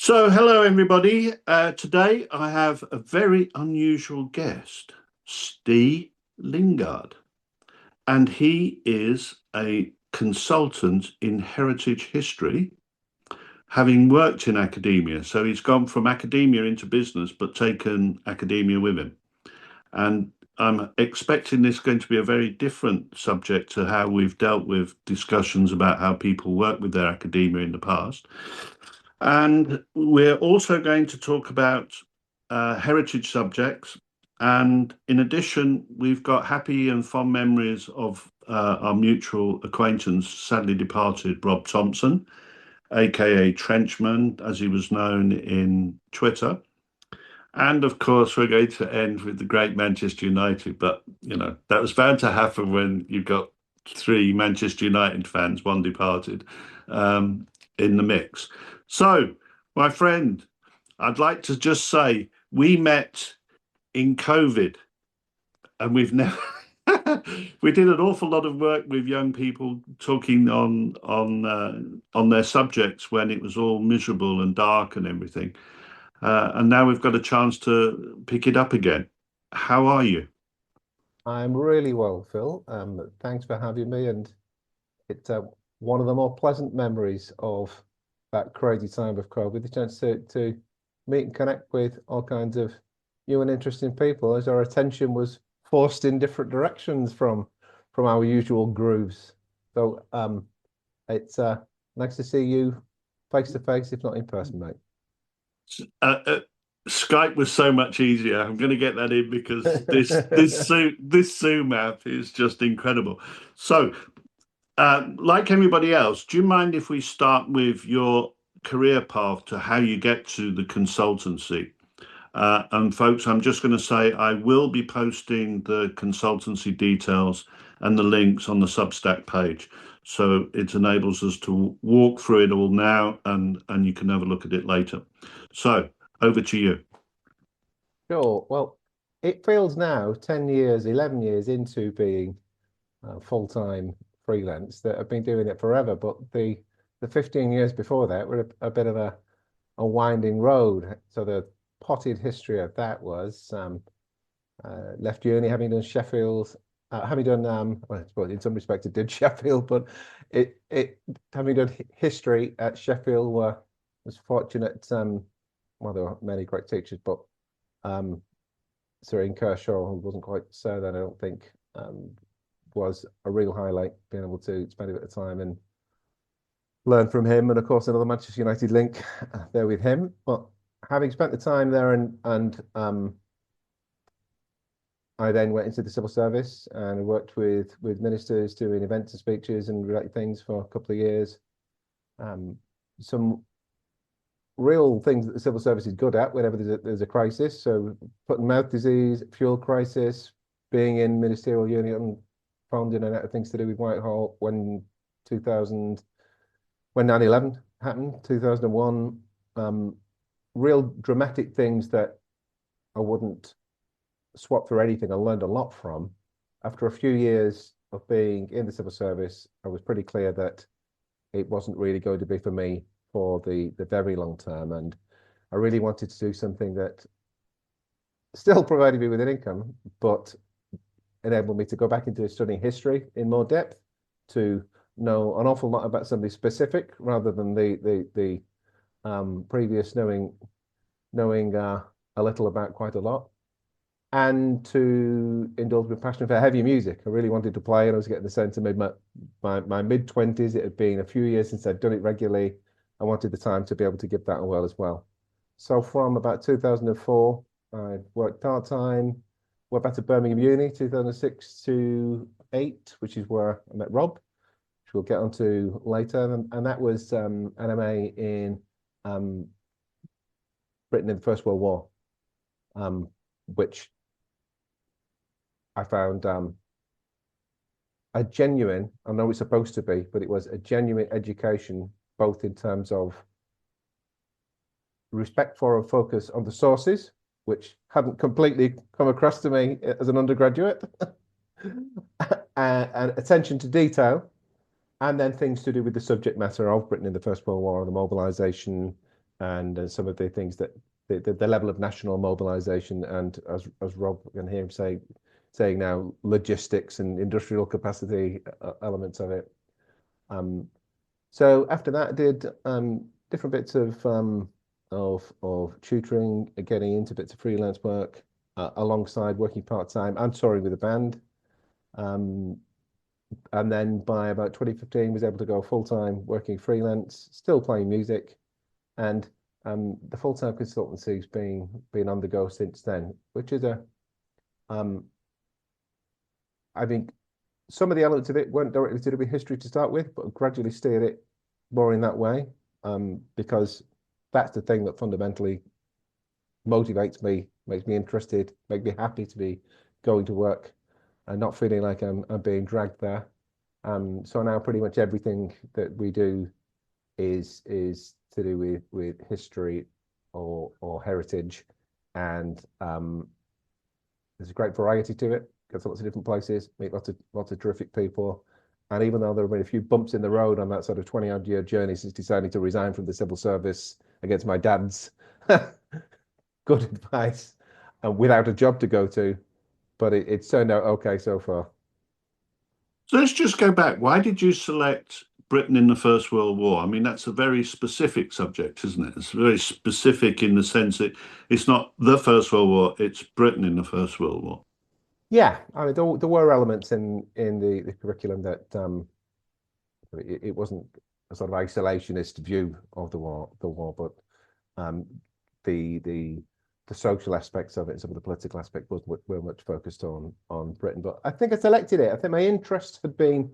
So, hello everybody. Today I have a very unusual guest, Ste Lingard, and he is a consultant in heritage history, having worked in academia. So he's gone from academia into business, but taken academia with him. And I'm expecting this going to be a very different subject to how we've dealt with discussions about how people work with their academia in the past. And we're also going to talk about heritage subjects. And in addition, we've got happy and fond memories of our mutual acquaintance, sadly departed Rob Thompson, aka Trenchman, as he was known in Twitter. And of course, we're going to end with the great Manchester United. But, that was bound to happen when you've got three Manchester United fans, one departed, in the mix. So, my friend, I'd like to just say we met in COVID and we've never. We did an awful lot of work with young people talking on their subjects when it was all miserable and dark and everything. And now we've got a chance to pick it up again. How are you? I'm really well, Phil. Thanks for having me, and it's one of the more pleasant memories of that crazy time of COVID, the chance to meet and connect with all kinds of new and interesting people, as our attention was forced in different directions from our usual grooves. So it's nice to see you face to face, if not in person, mate. Uh, uh, Skype was so much easier. I'm going to get that in because this Zoom app is just incredible. So, like everybody else, do you mind if we start with your career path to how you get to the consultancy? And folks, I'm just going to say I will be posting the consultancy details and the links on the Substack page. So it enables us to walk through it all now and you can have a look at it later. So over to you. Sure. Well, it feels now 10 years, 11 years into being full-time freelance that I've been doing it forever. But the 15 years before that were a bit of a winding road. So the potted history of that was left uni, having done Sheffield, having done well, I suppose in some respects it did Sheffield, but it having done history at Sheffield was fortunate. Well, there were many great teachers, but Sir Ian Kershaw, who wasn't quite so then, I don't think, was a real highlight, being able to spend a bit of time and learn from him. And of course, another Manchester United link there with him. But having spent the time there and I then went into the civil service and worked with ministers doing events and speeches and related things for a couple of years. Some real things that the civil service is good at whenever there's a crisis. So foot and mouth disease, fuel crisis, being in ministerial unit, found in and out of things to do with Whitehall when 2000, when 9/11 happened, 2001, real dramatic things that I wouldn't swap for anything. I learned a lot from. After a few years of being in the civil service, I was pretty clear that it wasn't really going to be for me for the very long term. And I really wanted to do something that still provided me with an income, but enabled me to go back into studying history in more depth, to know an awful lot about something specific rather than the previous knowing a little about quite a lot, and to indulge my passion for heavy music. I really wanted to play, and I was getting the sense of my mid-20s. It had been a few years since I'd done it regularly. I wanted the time to be able to give that a whirl as well. So from about 2004, I worked part-time, went back to Birmingham Uni, 2006 to 8, which is where I met Rob, which we'll get onto later. And that was an MA in Britain in the First World War, which I found a genuine, I know it's supposed to be, but it was a genuine education, both in terms of respect for and focus on the sources, which hadn't completely come across to me as an undergraduate, and attention to detail, and then things to do with the subject matter of Britain in the First World War, the mobilization, and some of the things that the level of national mobilization, and as Rob can hear him saying now, logistics and industrial capacity elements of it. So after that, I did different bits of tutoring, getting into bits of freelance work alongside working part-time and touring with a band. And then by about 2015, was able to go full-time working freelance, still playing music, and the full-time consultancy's been on the go since then, which is I think some of the elements of it weren't directly to do with history to start with, but gradually steered it more in that way, because that's the thing that fundamentally motivates me, makes me interested, makes me happy to be going to work and not feeling like I'm being dragged there. So now pretty much everything that we do is to do with history or heritage, and there's a great variety to it. Go to lots of different places, meet lots of terrific people. And even though there have been a few bumps in the road on that sort of 20-odd year journey since deciding to resign from the civil service against my dad's good advice and without a job to go to, but it's turned out okay so far. So let's just go back. Why did you select Britain in the First World War? I mean, that's a very specific subject, isn't it? It's very specific in the sense that it's not the First World War, it's Britain in the First World War. Yeah, I mean, there were elements in the curriculum that it wasn't a sort of isolationist view of the war, but the social aspects of it, some of the political aspects were much focused on Britain. But I think I selected it. I think my interest had been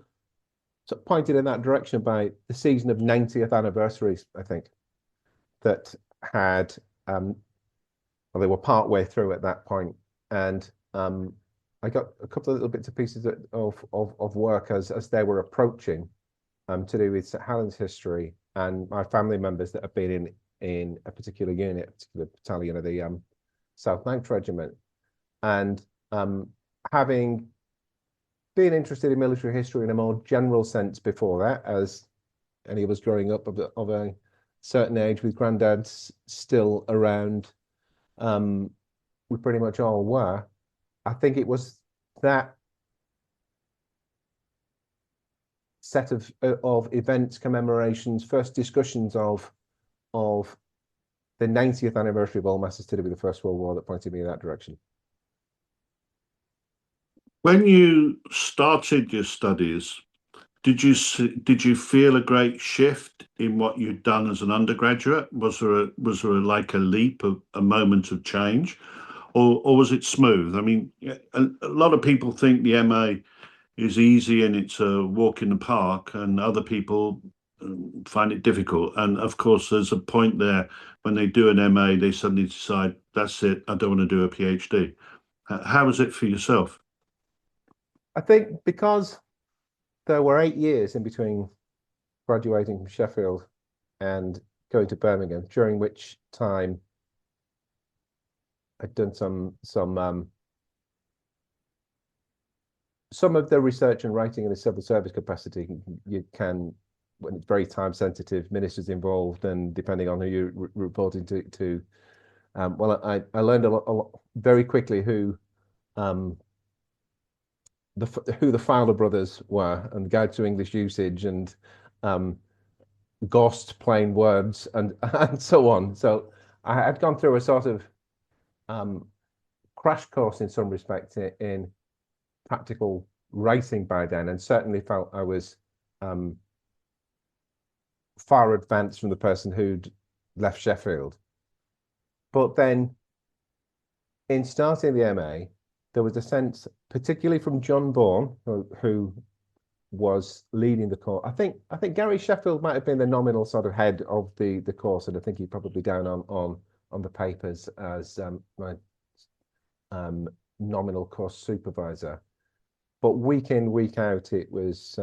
sort of pointed in that direction by the season of 90th anniversaries, I think, that had well, they were part way through at that point, and I got a couple of little bits and pieces of work as they were approaching, to do with St Helens history and my family members that have been in a particular unit, a particular battalion of the South Lancs Regiment, and having been interested in military history in a more general sense before that, as any of us growing up of a certain age with granddads still around, we pretty much all were. I think it was that set of events, commemorations, first discussions of the 90th anniversary of all masses to do with the First World War that pointed me in that direction. When you started your studies, did you feel a great shift in what you'd done as an undergraduate? Was there like a leap, a moment of change, or was it smooth? I mean, a lot of people think the MA is easy and it's a walk in the park, and other people find it difficult. And of course, there's a point there when they do an MA, they suddenly decide, that's it, I don't want to do a PhD. How was it for yourself? I think because there were 8 years in between graduating from Sheffield and going to Birmingham, during which time I'd done some of the research and writing in a civil service capacity. You can, when it's very time sensitive, ministers involved, and depending on who you're reporting to, well, I learned a lot very quickly who the Fowler brothers were, and Guide to English Usage, and Ghost Plain Words, and so on. So I had gone through a sort of crash course in some respect in practical writing by then, and certainly felt I was far advanced from the person who'd left Sheffield. But then in starting the MA, there was a sense, particularly from John Bourne, who was leading the course. I think Gary Sheffield might have been the nominal sort of head of the course, and I think he probably down on the papers as my nominal course supervisor. But week in, week out, it was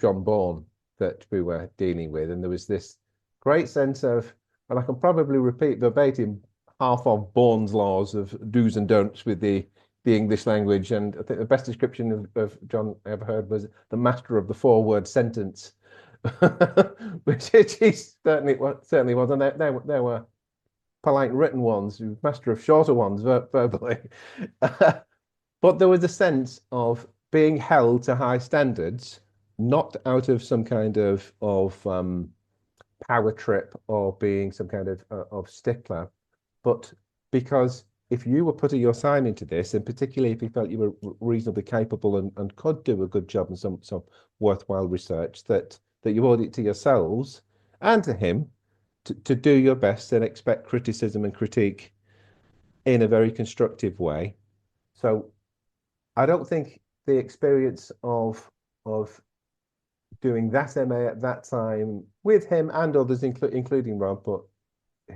John Bourne that we were dealing with, and there was this great sense of, and I can probably repeat verbatim half of Bourne's laws of do's and don'ts with the English language. And I think the best description of John I ever heard was the master of the 4-word sentence, which he certainly was. And there were polite written ones, master of shorter ones verbally. But there was a sense of being held to high standards, not out of some kind of power trip or being some kind of stickler, but because if you were putting your sign into this, and particularly if you felt you were reasonably capable and could do a good job and some worthwhile research, that you owed it to yourselves and to him to do your best and expect criticism and critique in a very constructive way. So I don't think the experience of doing that MA at that time with him and others, including Rob, but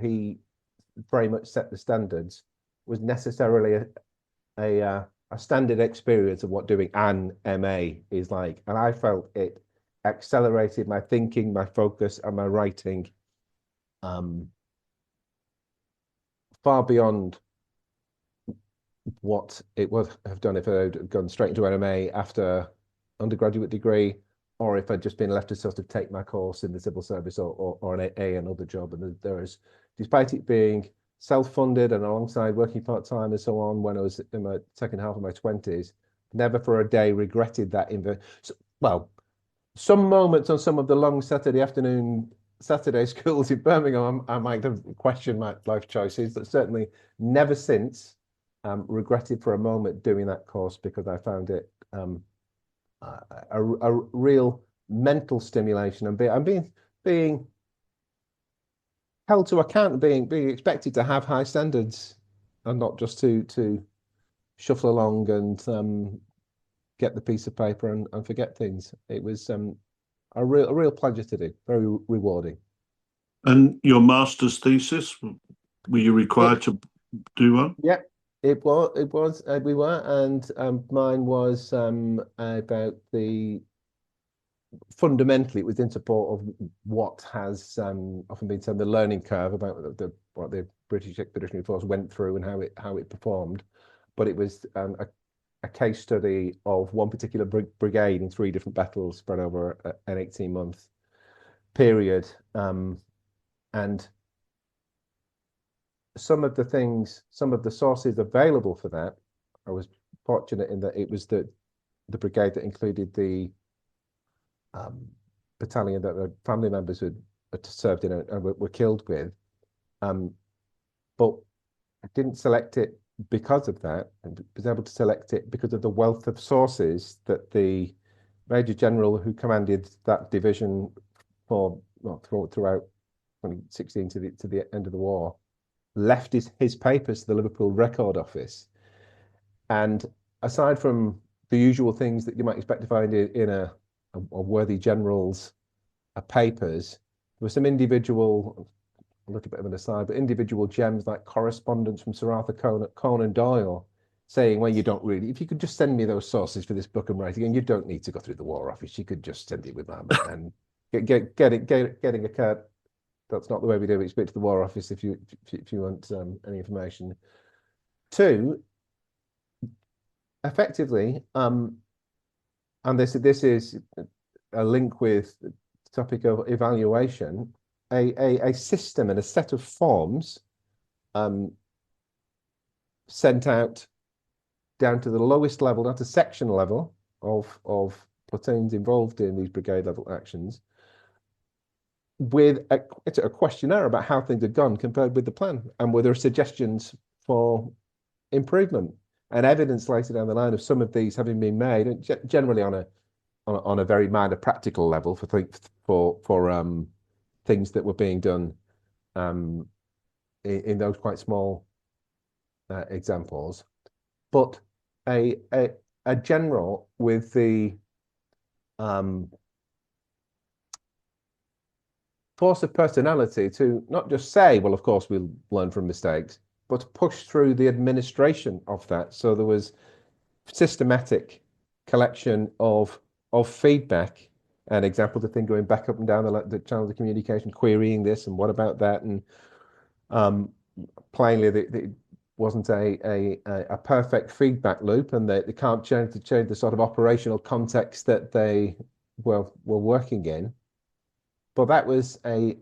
he very much set the standards, was necessarily a standard experience of what doing an MA is like. And I felt it accelerated my thinking, my focus, and my writing far beyond what it would have done if I had gone straight into an MA after undergraduate degree, or if I'd just been left to sort of take my course in the civil service or an another job. And there is, despite it being self-funded and alongside working part-time and so on when I was in my second half of my 20s, never for a day regretted that. Well, some moments on some of the long Saturday schools in Birmingham, I might have questioned my life choices, but certainly never since regretted for a moment doing that course, because I found it a real mental stimulation and being held to account, being expected to have high standards and not just to shuffle along and get the piece of paper and forget things. It was a real pleasure to do, very rewarding. And your master's thesis, were you required to do one? Yeah, it was we were, and mine was about fundamentally it was in support of what has often been said, the learning curve, about what the British Expeditionary Force went through and how it performed. But it was a case study of one particular brigade in 3 different battles spread over an 18-month period, and some of the sources available for that, I was fortunate in that it was the brigade that included the battalion that the family members had served in and were killed with. But I didn't select it because of that, and was able to select it because of the wealth of sources that the Major General who commanded that division throughout 2016 to the end of the war left his papers to the Liverpool Record Office. And aside from the usual things that you might expect to find in a worthy general's papers, there were some individual, a little bit of an aside, but individual gems like correspondence from Sir Arthur Conan Doyle saying, well, you don't really, if you could just send me those sources for this book I'm writing, and you don't need to go through the War Office, you could just send it with them and getting a card. That's not the way we do it. Speak to the War Office if you want any information. 2, effectively, and this is a link with the topic of evaluation. A system and a set of forms sent out down to the lowest level, down to section level of platoons involved in these brigade level actions, with a questionnaire about how things had gone compared with the plan, and were there suggestions for improvement and evidence later down the line of some of these having been made, and generally on a very minor practical level for things that were being done in those quite small examples. But a general with the force of personality to not just say, well, of course we'll learn from mistakes, but to push through the administration of that. So there was systematic collection of feedback and examples of things going back up and down the channels of communication, querying this and what about that, and plainly it wasn't a perfect feedback loop, and they can't change the sort of operational context that they were working in. but that was a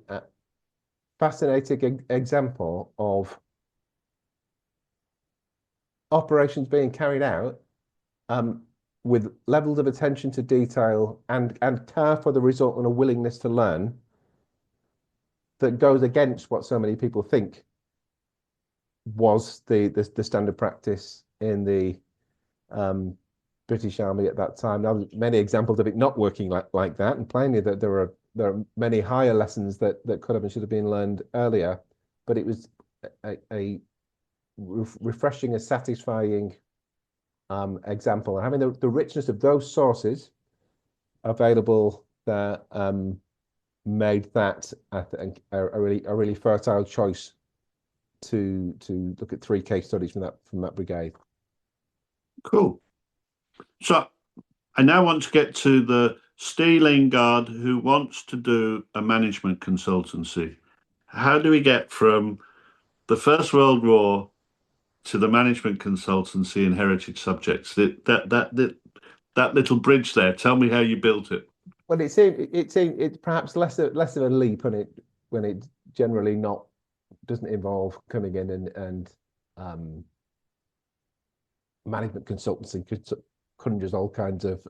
fascinating example of operations being carried out um, with levels of attention to detail and care for the result and a willingness to learn that goes against what so many people think was the standard practice in the um, British Army at that time. Now, many examples of it not working like that, and plainly that there are many higher lessons that could have and should have been learned earlier. But it was a refreshing and satisfying example, and having the richness of those sources available that made that, I think, a really fertile choice to look at 3 case studies from that brigade. Cool. So I now want to get to the Ste Lingard who wants to do a management consultancy. How do we get from the First World War to the management consultancy in heritage subjects? That little bridge there. Tell me how you built it. Well, it's perhaps less of a leap when it generally not doesn't involve coming in and management consultancy conjures all kinds of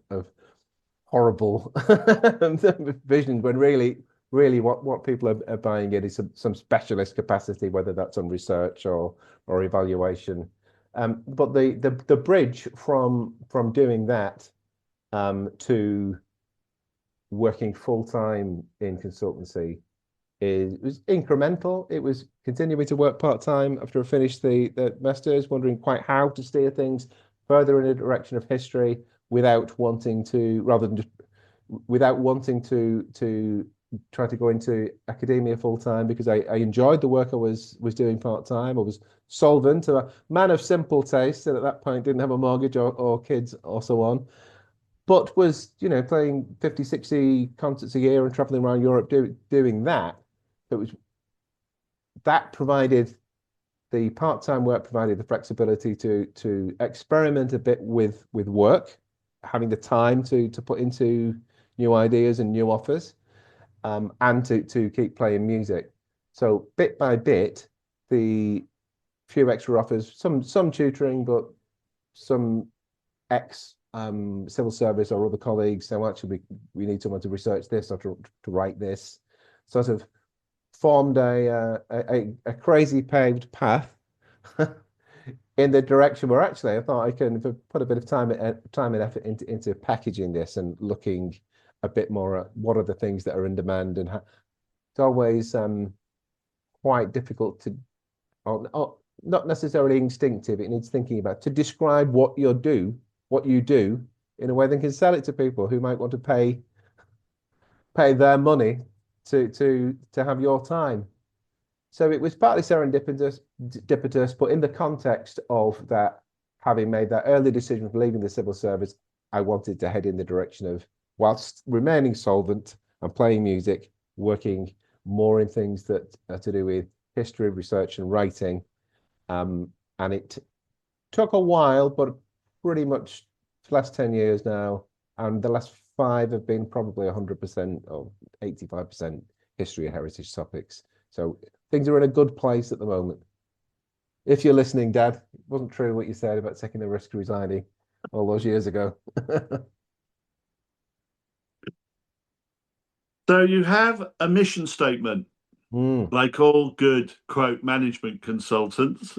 horrible visions when really what people are buying in is some specialist capacity, whether that's on research or evaluation. But the bridge from doing that to working full time in consultancy was incremental. It was continuing to work part time after I finished the masters, wondering quite how to steer things further in a direction of history without wanting to, rather than just without wanting to try to go into academia full time, because I enjoyed the work I was doing part time. I was solvent, a man of simple taste, and at that point didn't have a mortgage or kids or so on, but was, playing 50, 60 concerts a year and traveling around Europe doing that. It was that provided the part-time work provided the flexibility to experiment a bit with work, having the time to put into new ideas and new offers, and to keep playing music. So bit by bit, the few extra offers, some tutoring, but some ex civil service or other colleagues. So actually, we need someone to research this or to write this. Sort of formed a crazy paved path in the direction where actually I thought I can put a bit of time and effort into packaging this and looking a bit more at what are the things that are in demand, and it's always quite difficult to, or not necessarily instinctive. It needs thinking about to describe what you do in a way that can sell it to people who might want to pay their money to have your time. So it was partly serendipitous, but in the context of that, having made that early decision of leaving the civil service, I wanted to head in the direction of, whilst remaining solvent and playing music, working more in things that are to do with history, research, and writing. And it took a while, but pretty much the last 10 years now, and the last 5 have been probably 100% or 85% history and heritage topics. So things are in a good place at the moment. If you're listening, Dad, it wasn't true what you said about taking the risk of resigning all those years ago. So you have a mission statement, like all good, quote, management consultants.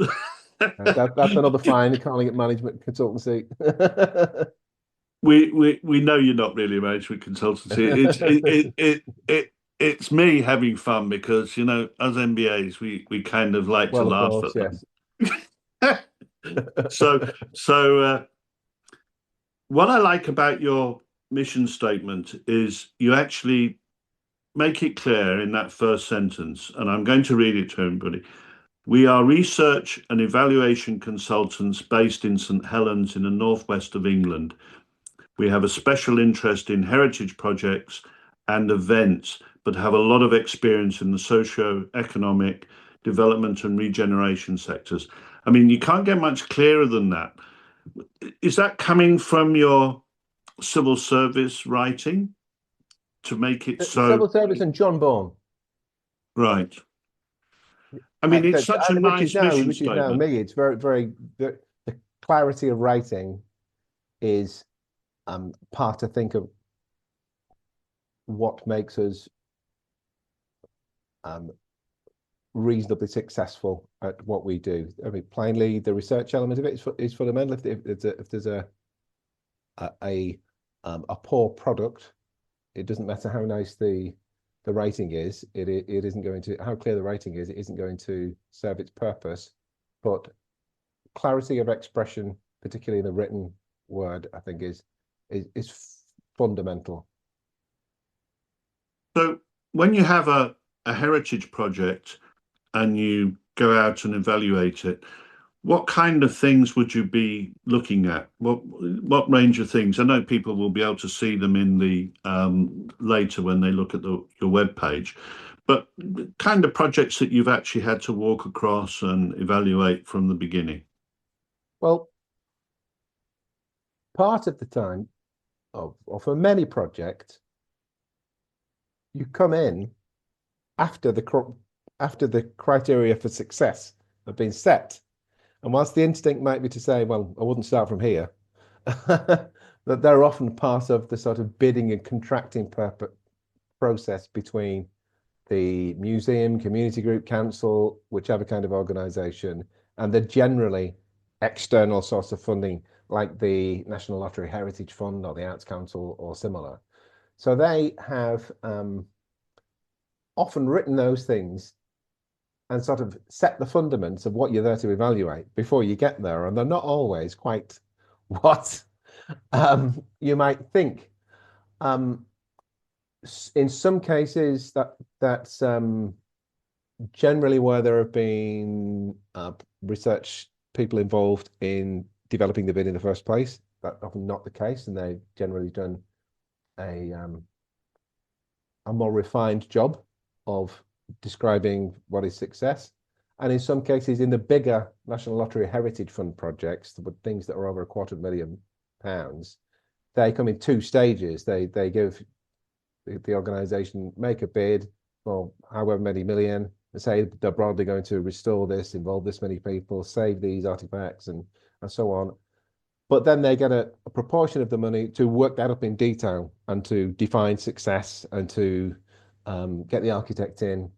That's another fine, calling it management consultancy. We know you're not really a management consultancy. It's me having fun because, as MBAs, we kind of like to Well, of laugh course, at them. So what I like about your mission statement is you actually make it clear in that first sentence, and I'm going to read it to everybody. We are research and evaluation consultants based in St Helens in the northwest of England. We have a special interest in heritage projects and events, but have a lot of experience in the socio-economic development and regeneration sectors. I mean, you can't get much clearer than that. Is that coming from your civil service writing? to make it so Civil service and John Bourne. right? I mean, it's such a And nice mission which is now statement. me. It's very the clarity of writing is part, I think, of what makes us um, reasonably successful at what we do. I mean, plainly, the research element of it is fundamental. If there's a poor product, it doesn't matter how nice the writing is. It isn't going to, how clear the writing is. It isn't going to serve its purpose. But clarity of expression, particularly in the written word, I think is fundamental. So when you have a heritage project and you go out and evaluate it, what kind of things would you be looking at? What range of things? I know people will be able to see them in the later when they look at your web page, but the kind of projects that you've actually had to walk across and evaluate from the beginning. Well, part of the time, or for many projects, you come in after the criteria for success have been set. And whilst the instinct might be to say, well, I wouldn't start from here, that they're often part of the sort of bidding and contracting process between the museum, community group, council, whichever kind of organization, and the generally external source of funding, like the National Lottery Heritage Fund or the Arts Council or similar. So they have often written those things and sort of set the fundaments of what you're there to evaluate before you get there. And they're not always quite what you might think. In some cases, that's generally where there have been research people involved in developing the bid in the first place. That's often not the case, and they've generally done a more refined job of describing what is success. And in some cases, in the bigger National Lottery Heritage Fund projects, with things that are over £250,000, they come in two stages. They give the organisation make a bid for however many million, and say they're broadly going to restore this, involve this many people, save these artifacts, and so on. But then they get a proportion of the money to work that up in detail and to define success and to get the architect in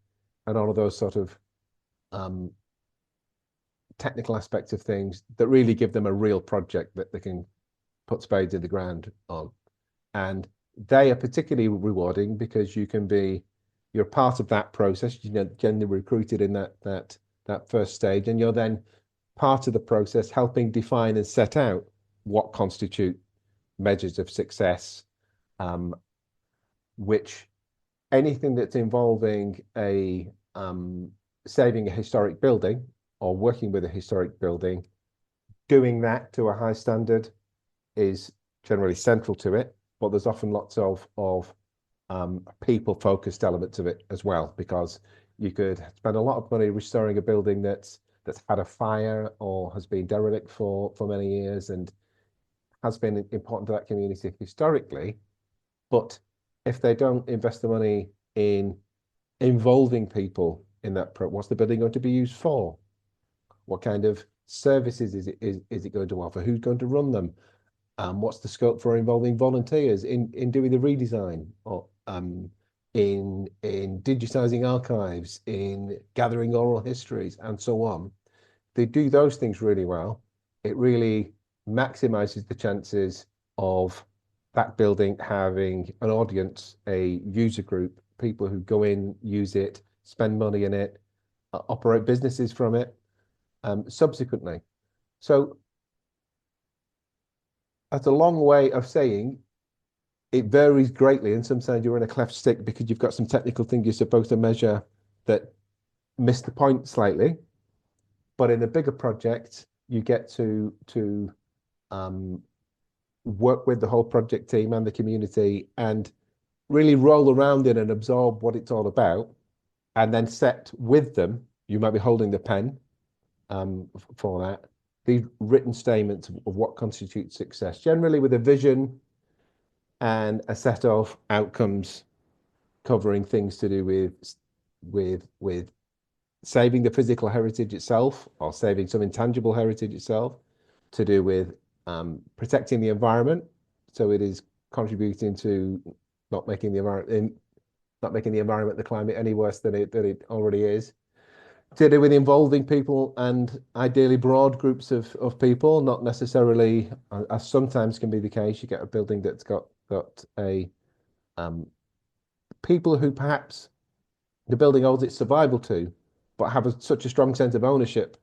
and all of those sort of technical aspects of things that really give them a real project that they can put spades in the ground on. And they are particularly rewarding because you're part of that process, generally recruited in that first stage, and you're then part of the process helping define and set out what constitute measures of success, which anything that's involving saving a historic building or working with a historic building, doing that to a high standard is generally central to it. But there's often lots of people-focused elements of it as well, because you could spend a lot of money restoring a building that's had a fire or has been derelict for many years and has been important to that community historically. But if they don't invest the money in involving people in that, what's the building going to be used for? What kind of services is it going to offer? Who's going to run them? What's the scope for involving volunteers in doing the redesign, or in digitizing archives, in gathering oral histories, and so on? They do those things really well. It really maximizes the chances of that building having an audience, a user group, people who go in, use it, spend money in it, operate businesses from it subsequently. So that's a long way of saying it varies greatly, and sometimes you're in a cleft stick because you've got some technical thing you're supposed to measure that miss the point slightly. But in a bigger project, you get to work with the whole project team and the community and really roll around in and absorb what it's all about, and then set with them. You might be holding the pen for that. These written statements of what constitutes success, generally with a vision and a set of outcomes covering things to do with saving the physical heritage itself or saving some intangible heritage itself, to do with protecting the environment, so it is contributing to not making the environment, the climate, any worse than it already is, to do with involving people, and ideally broad groups of people, not necessarily, as sometimes can be the case, you get a building that's got a people who perhaps the building owes its survival to, but have such a strong sense of ownership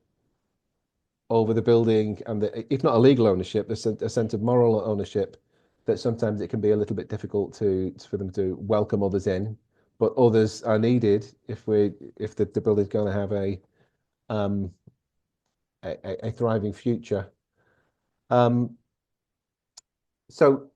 over the building, and if not a legal ownership, a sense of moral ownership, that sometimes it can be a little bit difficult for them to welcome others in. But others are needed if the building's going to have a thriving future. So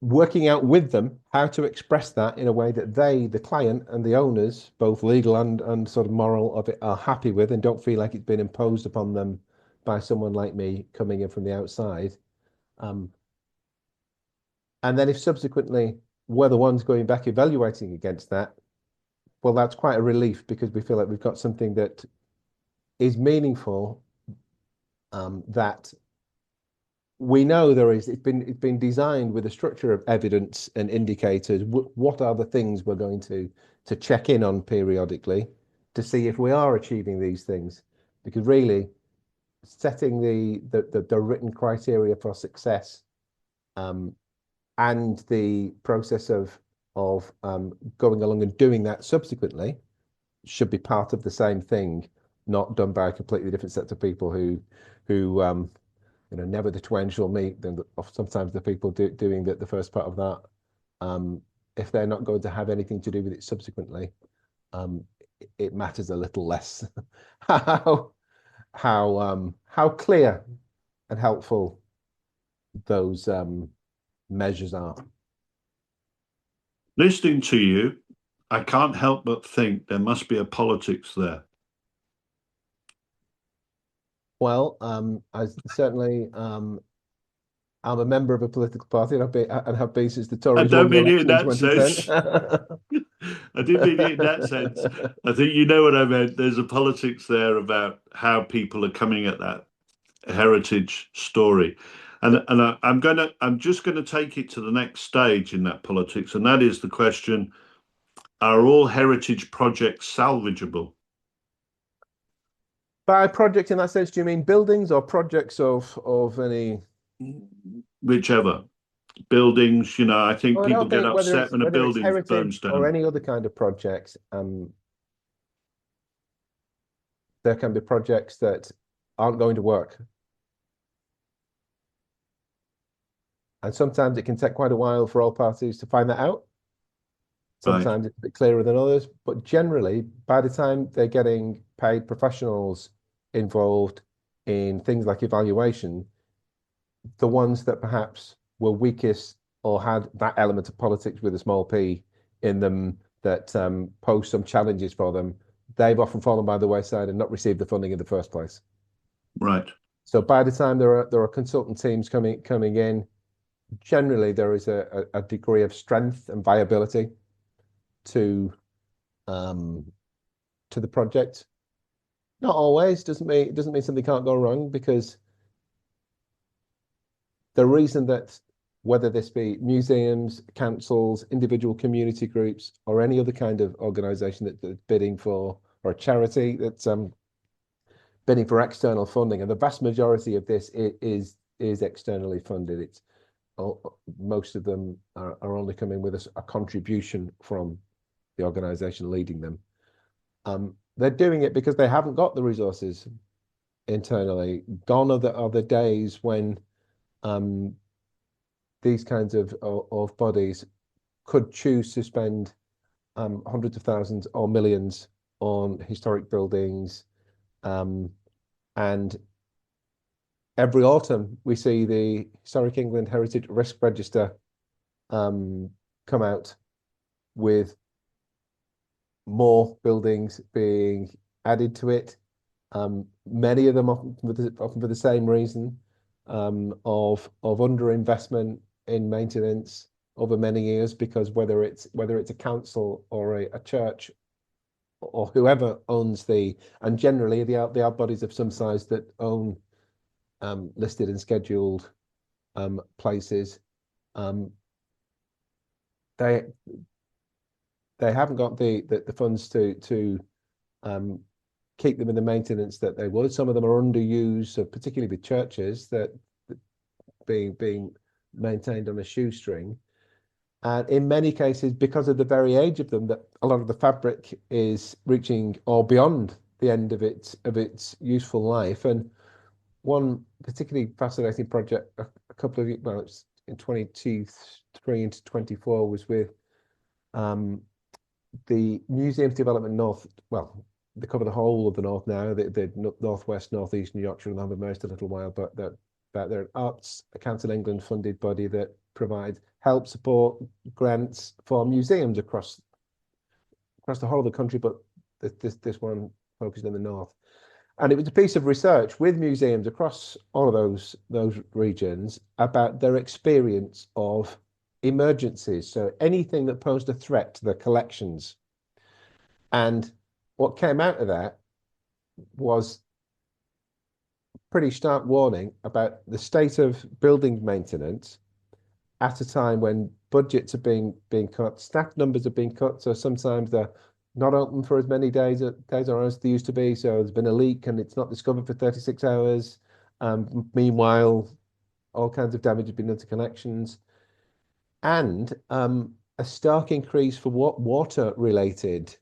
working out with them how to express that in a way that they, the client and the owners, both legal and sort of moral of it, are happy with and don't feel like it's been imposed upon them by someone like me coming in from the outside. And then if subsequently we're the ones going back evaluating against that, well, that's quite a relief, because we feel like we've got something that is meaningful, that we know it's been designed with a structure of evidence and indicators. What are the things we're going to check in on periodically to see if we are achieving these things? Because really, setting the written criteria for success, and the process of going along and doing that subsequently should be part of the same thing, not done by a completely different set of people who never the twain shall meet. Then sometimes the people doing the first part of that, if they're not going to have anything to do with it subsequently, it matters a little less how clear and helpful those measures are. Listening to you, I can't help but think there must be a politics there. Well, I certainly I'm a member of a political party, and have been since the I Tories won don't the mean it in election in that 2010. sense. I didn't mean it in that sense. I think you know what I meant. There's a politics there about how people are coming at that heritage story. I'm just gonna take it to the next stage in that politics, and that is the question: are all heritage projects salvageable? By project in that sense, do you mean buildings or projects of any? Whichever. Buildings, I think Well, I people don't get think upset when a whether it's building burns heritage or down. any other kind of projects. There can be projects that aren't going to work, and sometimes it can take quite a while for all parties to find that out. Right. Sometimes it's a bit clearer than others, but generally, by the time they're getting paid professionals involved in things like evaluation, the ones that perhaps were weakest or had that element of politics with a small p in them, that pose some challenges for them, they've often fallen by the wayside and not received the funding in the first place. Right. So by the time there are consultant teams coming in, generally there is a degree of strength and viability to the project. Not always, doesn't mean something can't go wrong, because the reason that, whether this be museums, councils, individual community groups, or any other kind of organization that's bidding for, or a charity that's bidding for external funding, and the vast majority of this is externally funded. It's most of them are only coming with a contribution from the organization leading them. They're doing it because they haven't got the resources internally. Gone are the days when these kinds of bodies could choose to spend hundreds of thousands or millions on historic buildings, and every autumn we see the Historic England Heritage Risk Register come out with more buildings being added to it. Many of them often for the same reason, of underinvestment in maintenance, over many years, because whether it's a council or a church or whoever owns and generally the are bodies of some size that own listed and scheduled places, um, they they haven't got the funds to um, keep them in the maintenance that they would. Some of them are underused, so particularly with churches that being maintained on a shoestring. And in many cases, because of the very age of them, that a lot of the fabric is reaching or beyond the end of its useful life. And one particularly fascinating project a couple of years, well, it's in 23 into 24, was with um, the Museums Development North. Well, they cover the whole of the North now. The Northwest, Northeast, New Yorkshire, and London most a little while, but they're an arts council England funded body that provides help, support, grants for museums across the whole of the country, but this one focused in the North. And it was a piece of research with museums across all of those regions about their experience of emergencies. So anything that posed a threat to their collections. And what came out of that was pretty stark warning about the state of building maintenance at a time when budgets are being cut, staff numbers are being cut. So sometimes they're not open for as many days or hours as they used to be. So there's been a leak and it's not discovered for 36 hours. Meanwhile, all kinds of damage has been done to connections, and a stark increase for what water-related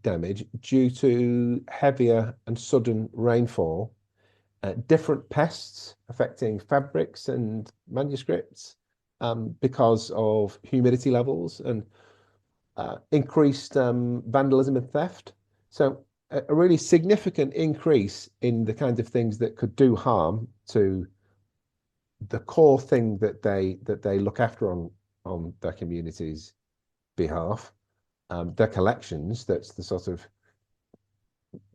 damage due to heavier and sudden rainfall, different pests affecting fabrics and manuscripts because of humidity levels, and increased vandalism and theft. So a really significant increase in the kinds of things that could do harm to the core thing that they look after on their community's behalf, their collections. That's the sort of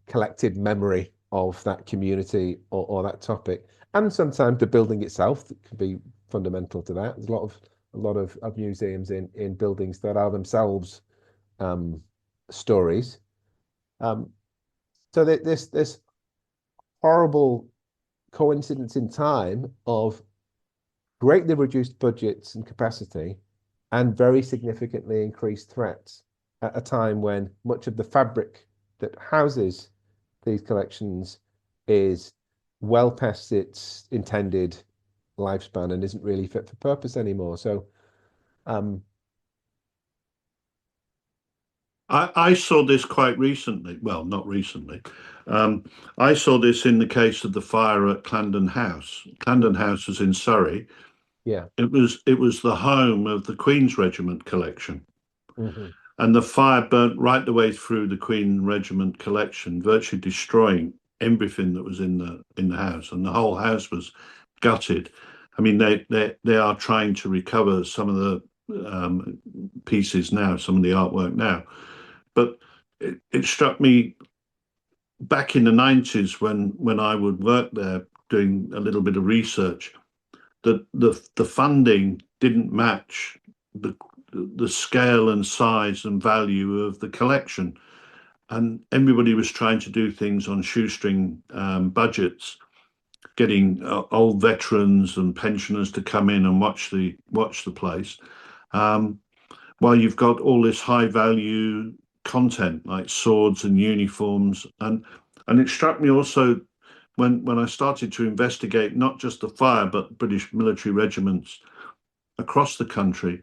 collected memory of that community or that topic, and sometimes the building itself that can be fundamental to that. There's a lot of museums in buildings that are themselves stories. Um, so this horrible coincidence in time of greatly reduced budgets and capacity and very significantly increased threats at a time when much of the fabric that houses these collections is well past its intended lifespan and isn't really fit for purpose anymore. So I saw this quite recently. Well, not recently. Um, I saw this in the case of the fire at Clandon House. Clandon House was in Surrey. yeah. It was the home of the Queen's Regiment collection, Mhm. and the fire burnt right the way through the Queen Regiment collection, virtually destroying everything that was in the house, and the whole house was gutted. I mean, they are trying to recover some of the pieces now, some of the artwork now, but it struck me back in the 90s when I would work there doing a little bit of research that the funding didn't match the scale and size and value of the collection, and everybody was trying to do things on shoestring budgets, getting old veterans and pensioners to come in and watch the place, um, while you've got all this high value content like swords and uniforms, and it struck me also when I started to investigate not just the fire but British military regiments across the country.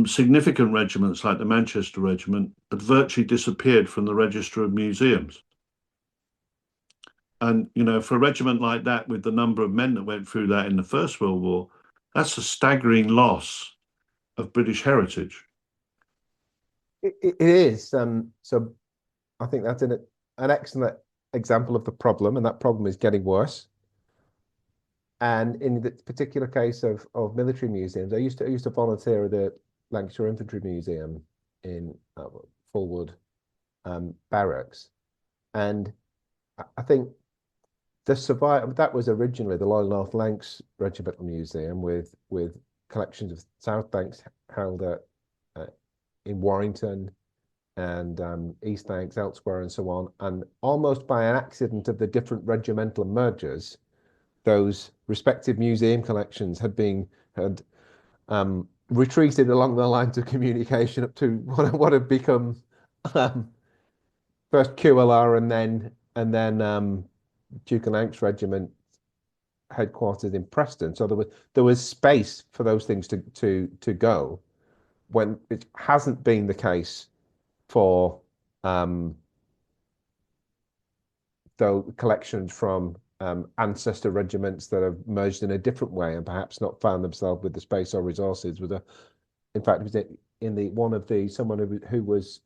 Significant regiments like the Manchester Regiment had virtually disappeared from the register of museums. And, for a regiment like that, with the number of men that went through that in the First World War, that's a staggering loss of British heritage. It is. So I think that's an excellent example of the problem, and that problem is getting worse. And in the particular case of military museums, I used to volunteer at the Lancashire Infantry Museum in Fulwood Barracks, and I think that was originally the Loyal North Lancs Regimental Museum with collections of South Banks held in Warrington and East Banks elsewhere and so on. And almost by an accident of the different regimental mergers, those respective museum collections had retreated along the lines of communication up to what had become first QLR and then Duke and Lancs Regiment headquartered in Preston. So there was space for those things to go, when it hasn't been the case for though collections from ancestor regiments that have merged in a different way and perhaps not found themselves with the space or resources. In fact, it was in someone who was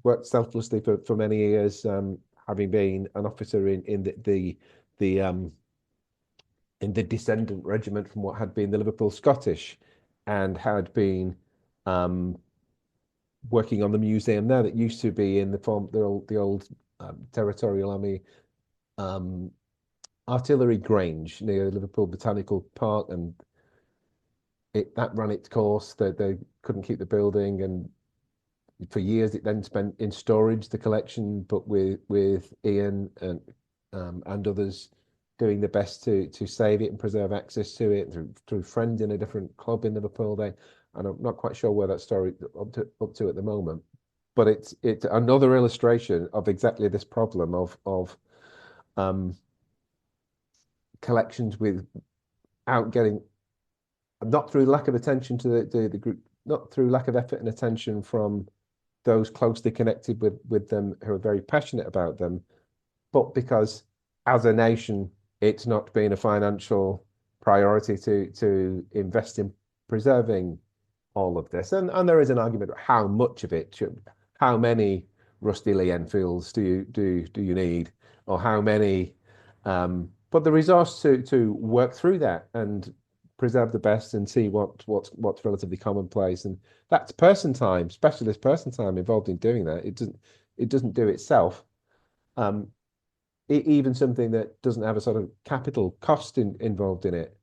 worked selflessly for many years, having been an officer in the descendant regiment from what had been the Liverpool Scottish, and had been working on the museum there that used to be in the old Territorial Army artillery grange near Liverpool Botanical Park, and that ran its course. They couldn't keep the building, and for years it then spent in storage, the collection, but with Ian and others doing the best to save it and preserve access to it through friends in a different club in Liverpool. And I'm not quite sure where that story up to at the moment, but it's another illustration of exactly this problem of collections without getting, not through lack of attention to the group, not through lack of effort and attention from those closely connected with them who are very passionate about them, but because as a nation it's not been a financial priority to invest in preserving all of this. And there is an argument about how much of it how many Rusty Lee Enfields do you need, or how many, but the resource to work through that and preserve the best and see what's relatively commonplace, and that's person time, specialist person time involved in doing that. It doesn't do itself. Even something that doesn't have a sort of capital cost involved in it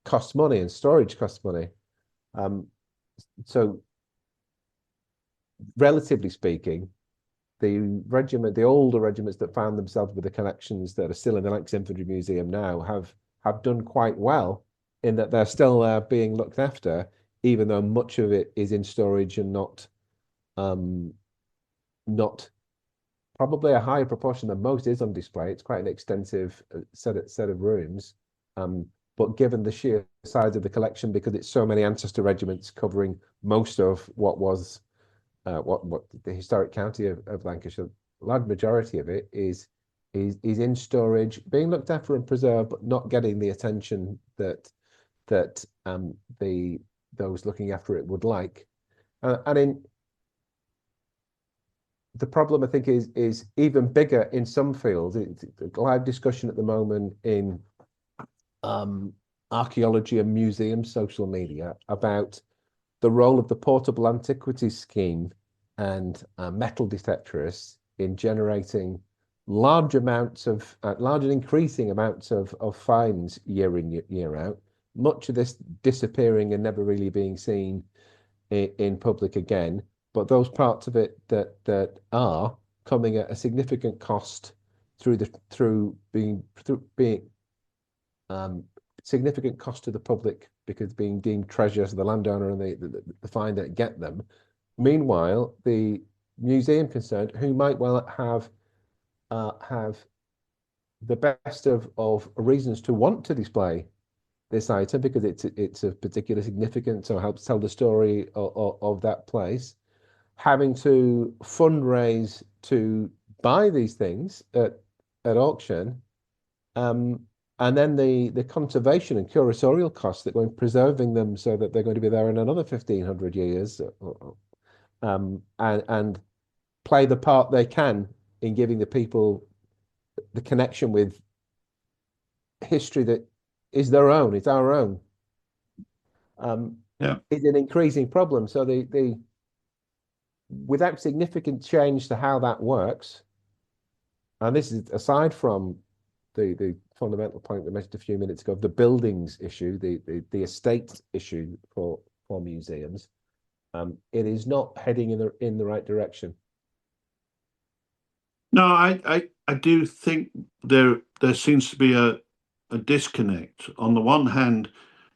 costs money, and storage costs money. So relatively speaking, the older regiments that found themselves with the collections that are still in the Lancs Infantry Museum now have done quite well, in that they're still being looked after, even though much of it is in storage and not probably a higher proportion than most is on display. It's quite an extensive set of rooms. But given the sheer size of the collection, because it's so many ancestor regiments covering most of what was what the historic county of Lancashire, a large majority of it is in storage, being looked after and preserved, but not getting the attention that those looking after it would like. And in the problem, I think, is even bigger in some fields. It's a live discussion at the moment in archaeology and museum social media about the role of the portable antiquities scheme and metal detectorists in generating large and increasing amounts of fines year in year out. Much of this disappearing and never really being seen in public again. But those parts of it that are coming at a significant cost through being significant cost to the public, because being deemed treasures of the landowner and the fine that get them. Meanwhile, the museum concerned, who might well have the best of reasons to want to display this item, because it's of particular significance or helps tell the story of that place, having to fundraise to buy these things at auction, and then the conservation and curatorial costs that go in preserving them so that they're going to be there in another 1,500 years, and play the part they can in giving the people the connection with history that is their own, it's our own, is an increasing problem. So without significant change to how that works, and this is aside from the fundamental point we mentioned a few minutes ago, the buildings issue, the estate issue for museums, it is not heading in the right direction. No, I do think there seems to be a disconnect. On the one hand,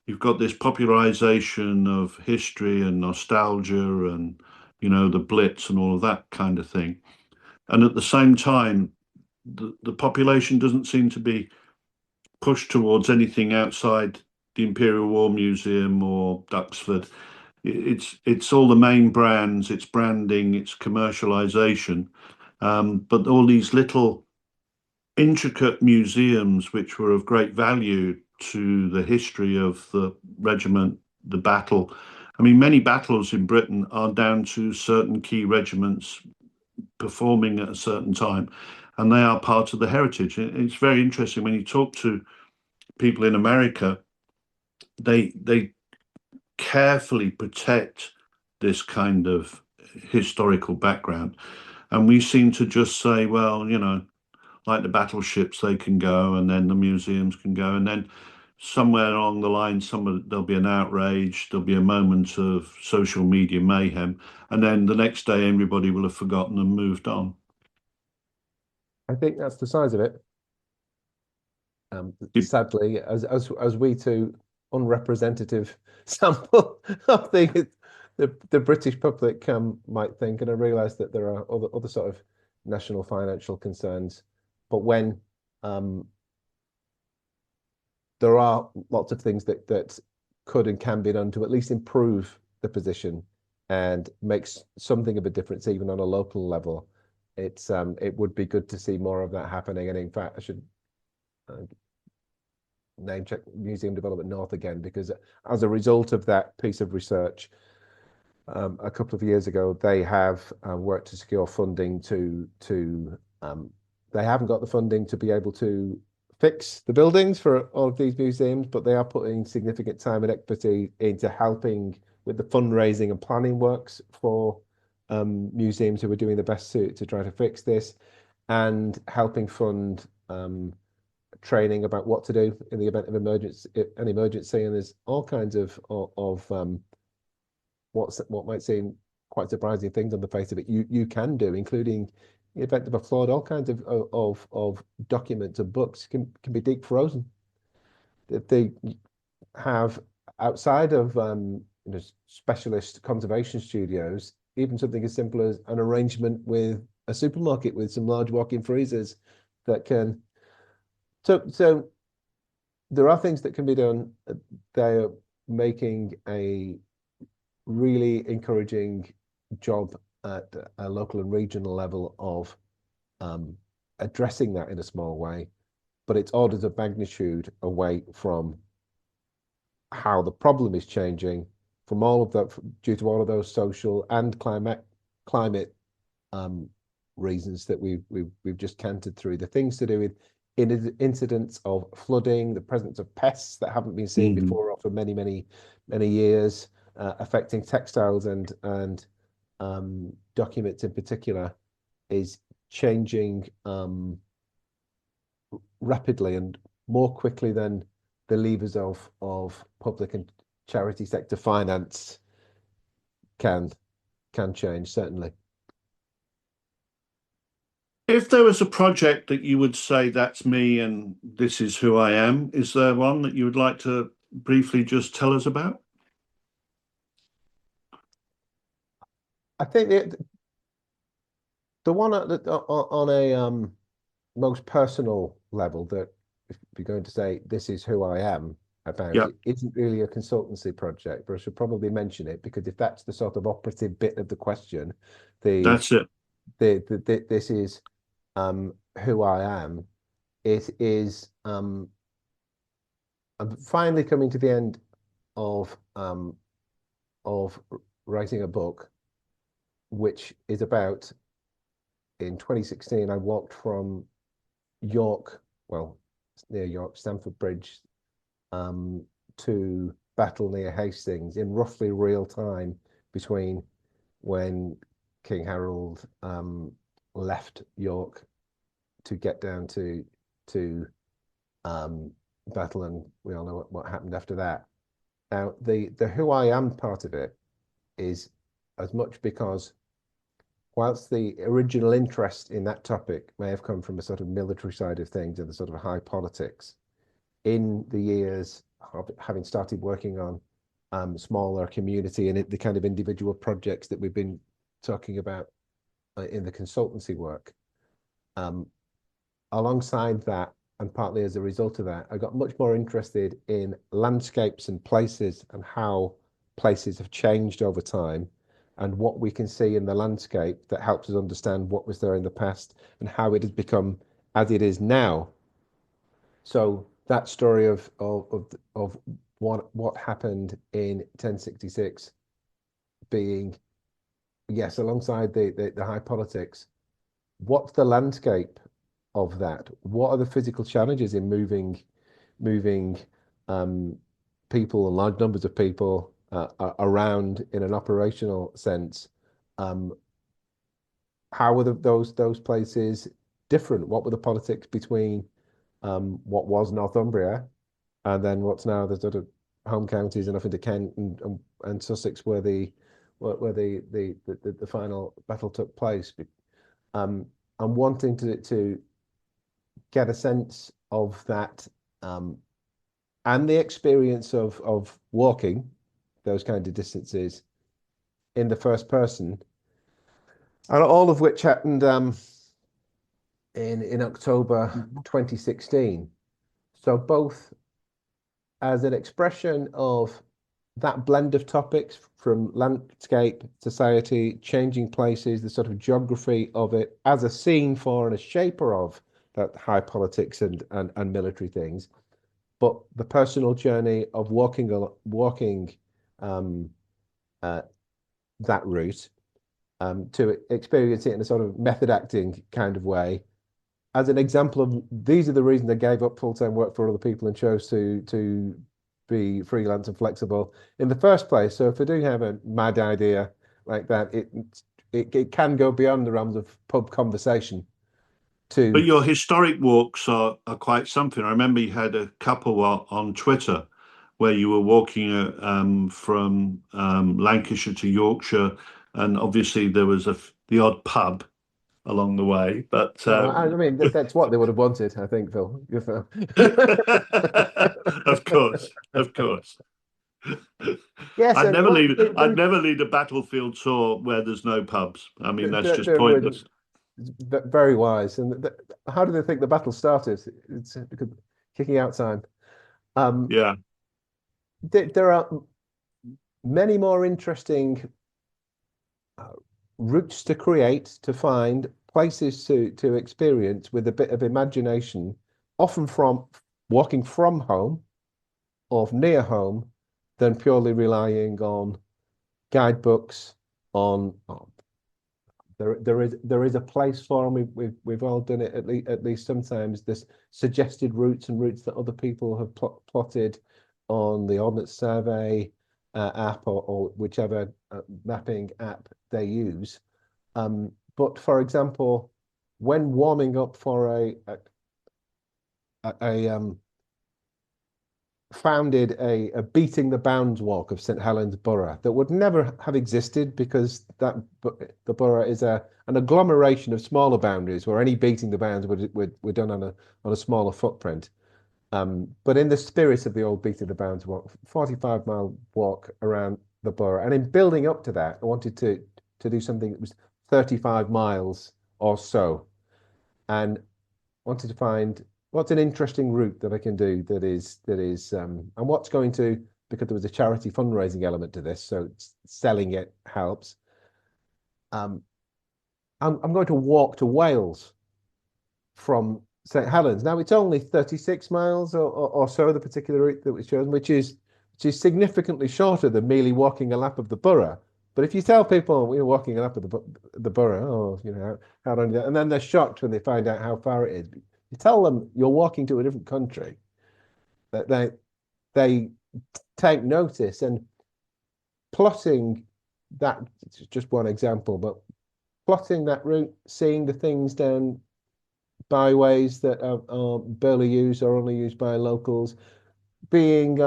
you've got this popularization of history and nostalgia and the Blitz and all of that kind of thing. And at the same time, the population doesn't seem to be pushed towards anything outside the Imperial War Museum or Duxford. It's all the main brands, it's branding, it's commercialization, but all these little intricate museums which were of great value to the history of the regiment, the battle. I mean, many battles in Britain are down to certain key regiments performing at a certain time, and they are part of the heritage. It's very interesting when you talk to people in America, they carefully protect this kind of historical background. And we seem to just say, well, like the battleships, they can go, and then the museums can go, and then somewhere along the line, there'll be an outrage, there'll be a moment of social media mayhem, and then the next day, everybody will have forgotten and moved on. I think that's the size of it. Sadly, as we two unrepresentative sample of the British public might think, and I realise that there are other sort of national financial concerns, but when there are lots of things that could and can be done to at least improve the position and makes something of a difference even on a local level. It would be good to see more of that happening. And in fact, I should name check Museum Development North again, because as a result of that piece of research a couple of years ago, they have worked to secure funding to they haven't got the funding to be able to fix the buildings for all of these museums, but they are putting significant time and expertise into helping with the fundraising and planning works for museums who are doing the best to try to fix this, and helping fund training about what to do in the event of an emergency. And there's all kinds of what might seem quite surprising things on the face of it you can do, including in the event of a flood. All kinds of documents and books can be deep frozen. If they have, outside of specialist conservation studios, even something as simple as an arrangement with a supermarket with some large walk-in freezers that can. So there are things that can be done. They're making a really encouraging job at a local and regional level of addressing that in a small way, but it's orders of magnitude away from how the problem is changing, from all of that, due to all of those social and climate reasons that we've just cantered through. The things to do with incidents of flooding, the presence of pests that haven't been seen before or for many years, affecting textiles and documents in particular, is changing rapidly and more quickly than the levers of public and charity sector finance can change, certainly. If there was a project that you would say that's me and this is who I am, is there one that you would like to briefly just tell us about? I think the one on a most personal level, that if you're going to say this is who I am about, Yeah, it isn't really a consultancy project, but I should probably mention it, because if that's the sort of operative bit of the question, that's it. this is who I am. It is I'm finally coming to the end of writing a book, which is about, in 2016, I walked from York, well, near York, Stamford Bridge, to battle near Hastings in roughly real time between when King Harold left York to get down to um, battle, and we all know what happened after that. Now, the who I am part of it is as much because whilst the original interest in that topic may have come from a sort of military side of things and the sort of high politics, in the years of having started working on smaller community and the kind of individual projects that we've been talking about in the consultancy work, um, alongside that, and partly as a result of that, I got much more interested in landscapes and places and how places have changed over time and what we can see in the landscape that helps us understand what was there in the past and how it has become as it is now. So that story of what happened in 1066 being, yes, alongside the high politics, what's the landscape of that? What are the physical challenges in moving um, people and large numbers of people around in an operational sense? Um, how were those places different? What were the politics between what was Northumbria and then what's now the sort of home counties and up into Kent and Sussex, where the final battle took place? Um, I'm wanting to get a sense of that, and the experience of walking those kind of distances in the first person, and all of which happened in October 2016. So both as an expression of that blend of topics from landscape, society, changing places, the sort of geography of it, as a scene for and a shaper of that high politics and military things, but the personal journey of walking um, uh, that route, to experience it in a sort of method acting kind of way, as an example of these are the reasons I gave up full-time work for other people and chose to be freelance and flexible in the first place. So if I do have a mad idea like that, it can go beyond the realms of pub conversation But to your historic walks are quite something. I remember you had a couple on Twitter where you were walking from Lancashire to Yorkshire, and obviously there was the odd pub along the way. But no, I mean that's what they would have wanted, I think, Phil. of course, of course. Yes, I'd and never well, lead. I'd never lead a battlefield tour where there's no pubs. I mean, that's just there would pointless. very wise. And how do they think the battle started? It's because kicking out time. Um, Yeah. there are many more interesting uh, routes to create, to find places to experience with a bit of imagination, often from walking from home or near home, than purely relying on guidebooks. On there is a place for them. We've all done it at least sometimes. This suggested routes and routes that other people have plotted on the Ordnance Survey app or whichever mapping app they use. But for example, when warming up for a founded a beating the bounds walk of St Helens Borough that would never have existed because the borough is an agglomeration of smaller boundaries where any beating the bounds would done on a smaller footprint. But in the spirit of the old beating the bounds walk, 45-mile walk around the borough, and in building up to that, I wanted to do something that was 35 miles or so, and wanted to find what's an interesting route that I can do and what's going to, because there was a charity fundraising element to this, so selling it helps. I'm going to walk to Wales from St Helens. Now it's only 36 miles or so, the particular route that was chosen, which is significantly shorter than merely walking a lap of the borough. But if you tell people we're walking a lap of the borough, oh, how long, and then they're shocked when they find out how far it is. You tell them you're walking to a different country, that they take notice, and plotting that, it's just one example, but plotting that route, seeing the things down byways that are barely used or only used by locals, being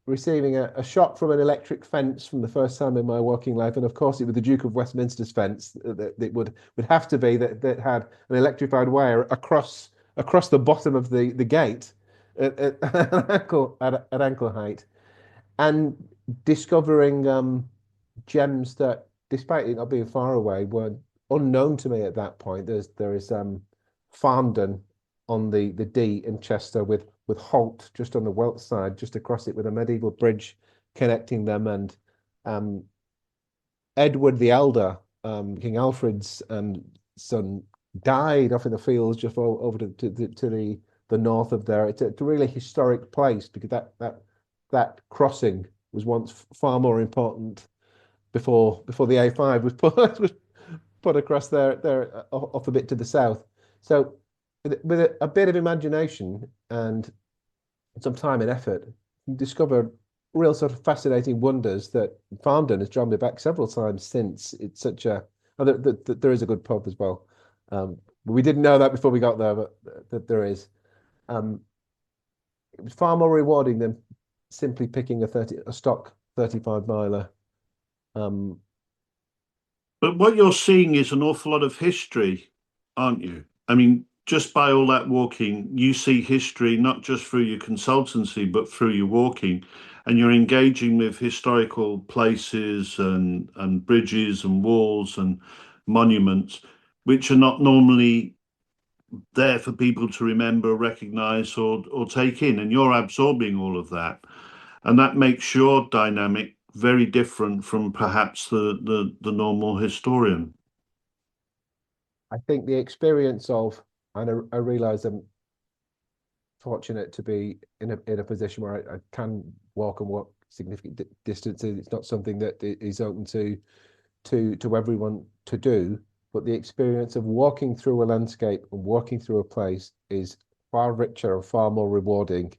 receiving a shock from an electric fence from the first time in my working life, and of course it was the Duke of Westminster's fence that would have to be that had an electrified wire across the bottom of the gate at ankle height, and discovering gems that, despite it not being far away, were unknown to me at that point. There is Farndon on the Dee in Chester with Holt just on the Welsh side, just across it with a medieval bridge connecting them, and um, Edward the Elder, King Alfred's son, died off in the fields just over to the north of there. It's a really historic place because that crossing was once far more important before the A5 was put was put across there off a bit to the south. So with a bit of imagination and some time and effort, you discover real sort of fascinating wonders that Farmdon has drawn me back several times since. It's such a oh, there is a good pub as well. We didn't know that before we got there, but that there is. Um, it was far more rewarding than simply picking a stock 35 miler. Um, But what you're seeing is an awful lot of history, aren't you? I mean, just by all that walking, you see history not just through your consultancy, but through your walking, and you're engaging with historical places and bridges and walls and monuments, which are not normally there for people to remember, recognize, or take in. And you're absorbing all of that. And that makes your dynamic very different from perhaps the normal historian. I think the experience of, and I realize I'm fortunate to be in a position where I can walk significant distances. It's not something that is open to everyone to do, but the experience of walking through a landscape and walking through a place is far richer and far more rewarding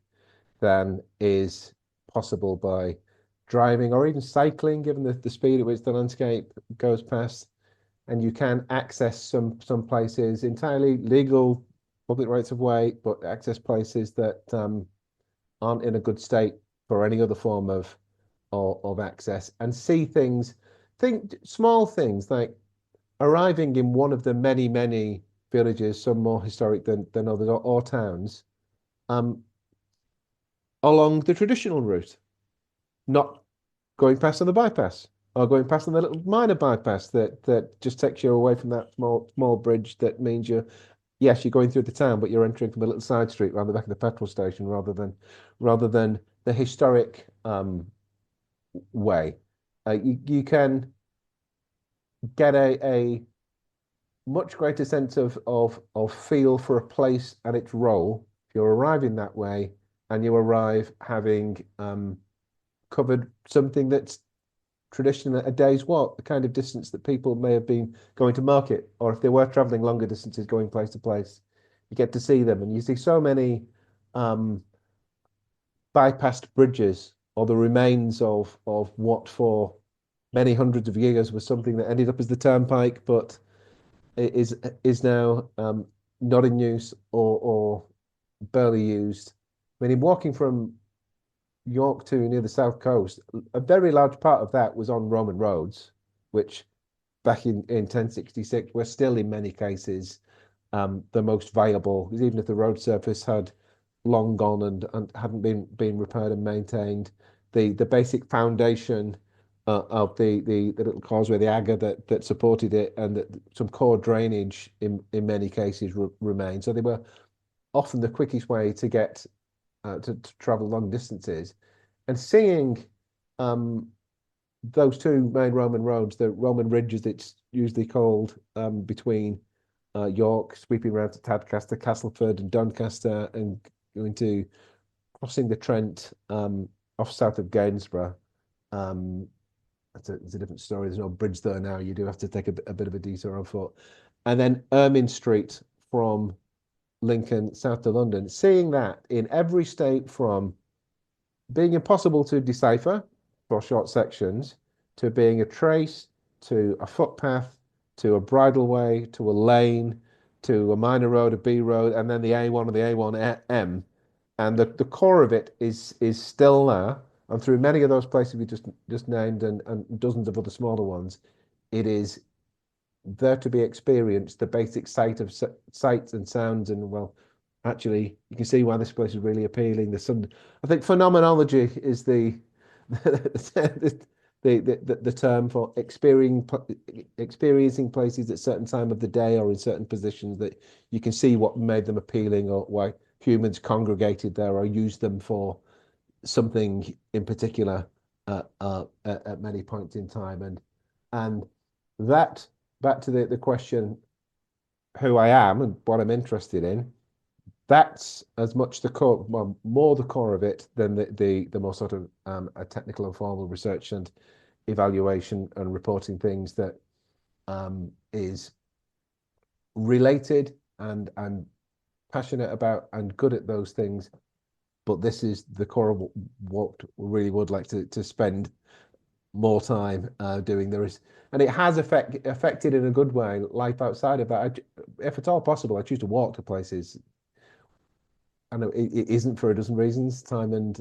than is possible by driving or even cycling, given the speed at which the landscape goes past. And you can access some places entirely legal public rights of way, but access places that aren't in a good state for any other form of access, and see things, think small things like arriving in one of the many villages, some more historic than others, or towns, um, along the traditional route, not going past on the bypass or going past on the little minor bypass that just takes you away from that small bridge that means you're going through the town, but you're entering from a little side street around the back of the petrol station rather than the historic way. You can get a much greater sense of feel for a place and its role if you're arriving that way, and you arrive having covered something that's traditionally a day's walk, the kind of distance that people may have been going to market, or if they were traveling longer distances, going place to place, you get to see them, and you see so many um, bypassed bridges or the remains of what for many hundreds of years was something that ended up as the turnpike, but is now not in use or barely used. I mean, in walking from York to near the south coast, a very large part of that was on Roman roads, which back in 1066 were still in many cases the most viable, because even if the road surface had long gone and hadn't been repaired and maintained, the basic foundation of the little causeway, the agger that supported it, and that some core drainage in many cases remained. So they were often the quickest way to get to travel long distances. And seeing those two main Roman roads, the Roman Ridge as it's usually called, between York, sweeping around to Tadcaster, Castleford, and Doncaster, and going to crossing the Trent off south of Gainsborough. Um, it's a different story. There's no bridge there now. You do have to take a bit of a detour on foot. And then Ermine Street from Lincoln south to London. Seeing that in every state, from being impossible to decipher for short sections, to being a trace, to a footpath, to a bridleway, to a lane, to a minor road, a B road, and then the A1 and the A1M. And the core of it is still there. And through many of those places we just named and dozens of other smaller ones, it is there to be experienced, the basic sights and sounds. And well, actually, you can see why this place is really appealing. There's some, I think phenomenology is the the term for experiencing places at certain time of the day or in certain positions that you can see what made them appealing or why humans congregated there or used them for something in particular at many points in time. And that, back to the question who I am and what I'm interested in, that's as much the core, well, more the core of it than the more sort of a technical and formal research and evaluation and reporting things that is related and passionate about and good at those things. But this is the core of what we really would like to spend more time doing. There is, and it has affected in a good way life outside of that. If at all possible, I choose to walk to places. I know it isn't for a dozen reasons, time and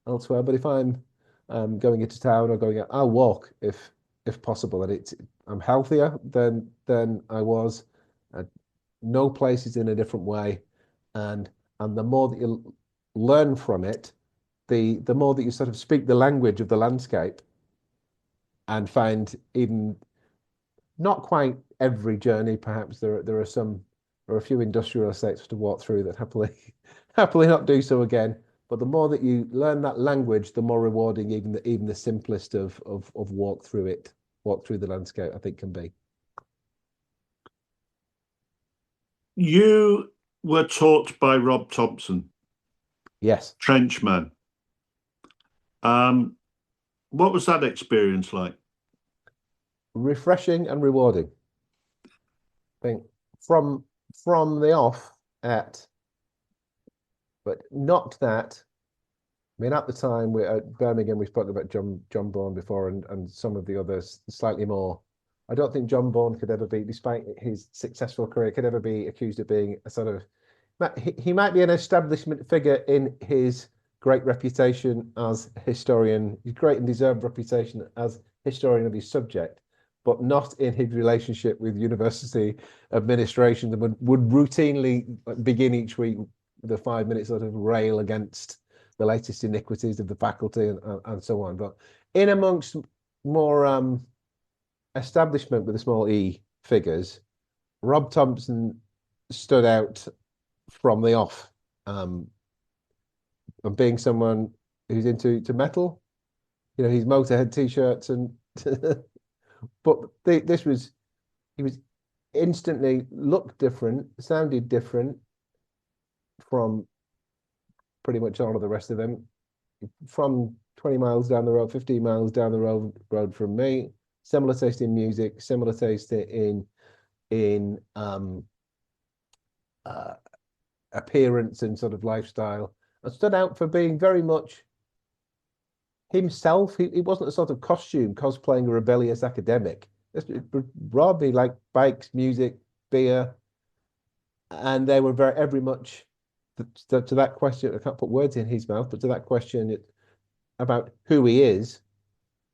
elsewhere. But if I'm going into town or going out, I'll walk if possible, and I'm healthier than I was. I know places in a different way, and the more that you learn from it, the more that you sort of speak the language of the landscape and find even not quite every journey, perhaps there are some or a few industrial estates to walk through that happily not do so again. But the more that you learn that language, the more rewarding even the simplest of walk through the landscape, I think, can be. You were taught by Rob Thompson, Yes. Trenchman. What was that experience like? Refreshing and rewarding. I think from the off but not that. I mean, at the time we at Birmingham, we spoke about John Bourne before, and some of the others slightly more. I don't think John Bourne could ever be, despite his successful career, could ever be accused of being a sort of. He might be an establishment figure in his great reputation as a historian, his great and deserved reputation as historian of his subject, but not in his relationship with university administration that would routinely begin each week with a 5 minute sort of rail against the latest iniquities of the faculty and so on. But in amongst more establishment with a small e figures, Rob Thompson stood out from the off, of being someone who's into metal. You know, his Motorhead t-shirts and but he was instantly looked different, sounded different from pretty much all of the rest of them. From 20 miles down the road, 15 miles down the road from me, similar taste in music, similar taste in appearance and sort of lifestyle, and stood out for being very much himself. He wasn't a sort of costume cosplaying a rebellious academic. Rob, he liked bikes, music, beer, and they were very much to that question. I can't put words in his mouth, but to that question about who he is,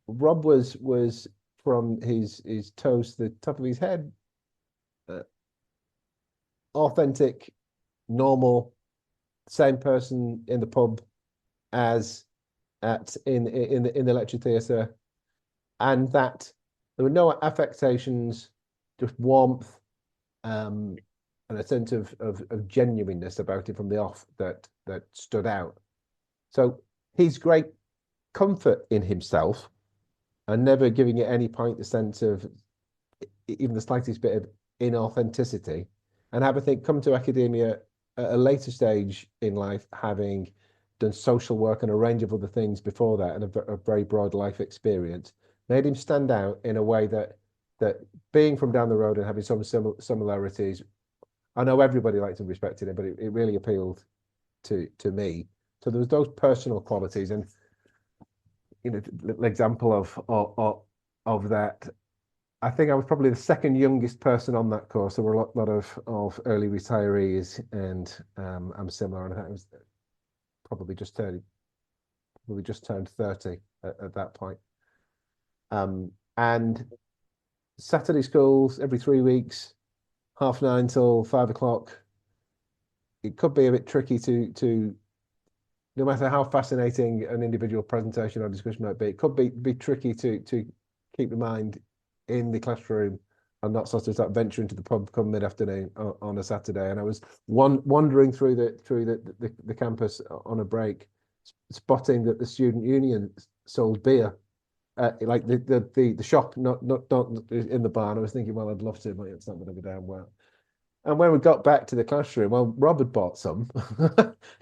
Rob was from his toes to the top of his head, authentic, normal, same person in the pub as in the lecture theatre, and that there were no affectations, just warmth, and a sense of genuineness about it from the off that stood out. So his great comfort in himself and never giving at any point the sense of even the slightest bit of inauthenticity, and have, I think, come to academia at a later stage in life, having done social work and a range of other things before that, and a very broad life experience, made him stand out in a way that being from down the road and having some similarities, I know everybody liked and respected him, but it really appealed to me. So there was those personal qualities, and you know, the example of that. I think I was probably the second youngest person on that course. There were a lot of early retirees, and I'm similar. And I was probably just turned probably just turned 30 at that point. And Saturday schools every 3 weeks, 9:30 till 5 o'clock. It could be a bit tricky to no matter how fascinating an individual presentation or discussion might be, it could be tricky to keep the mind in the classroom and not sort of start venture into the pub come mid-afternoon on a Saturday. And I was wandering through the campus on a break, spotting that the student union sold beer. Like the shop, not in the barn. I was thinking, well, I'd love to, but it's not going to go down well. And when we got back to the classroom, well, Rob had bought some.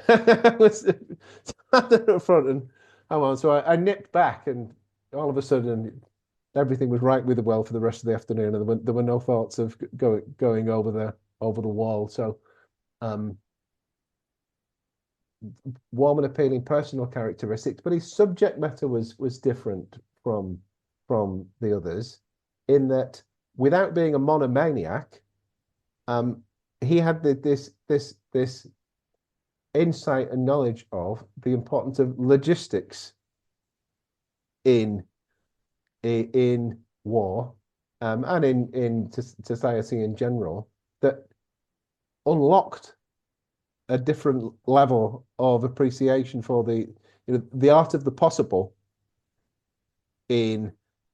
I was standing up front and I'm on. So I nipped back, and all of a sudden, everything was right with the well for the rest of the afternoon, and there were no thoughts of going over the wall. So, warm and appealing personal characteristics, but his subject matter was different from the others, in that without being a monomaniac, he had this insight and knowledge of the importance of logistics in war, and in society in general, that unlocked a different level of appreciation for the art of the possible in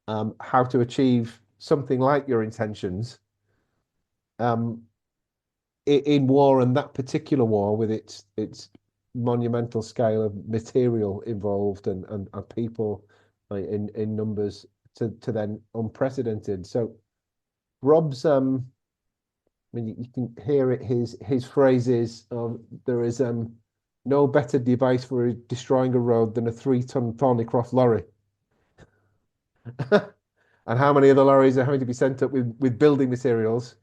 how to achieve something like your intentions in war, and that particular war with its monumental scale of material involved and people in numbers to then unprecedented. So Rob's I mean, you can hear it. His phrases of there is no better device for destroying a road than a 3-ton Thornycroft lorry. And how many other lorries are having to be sent up with building materials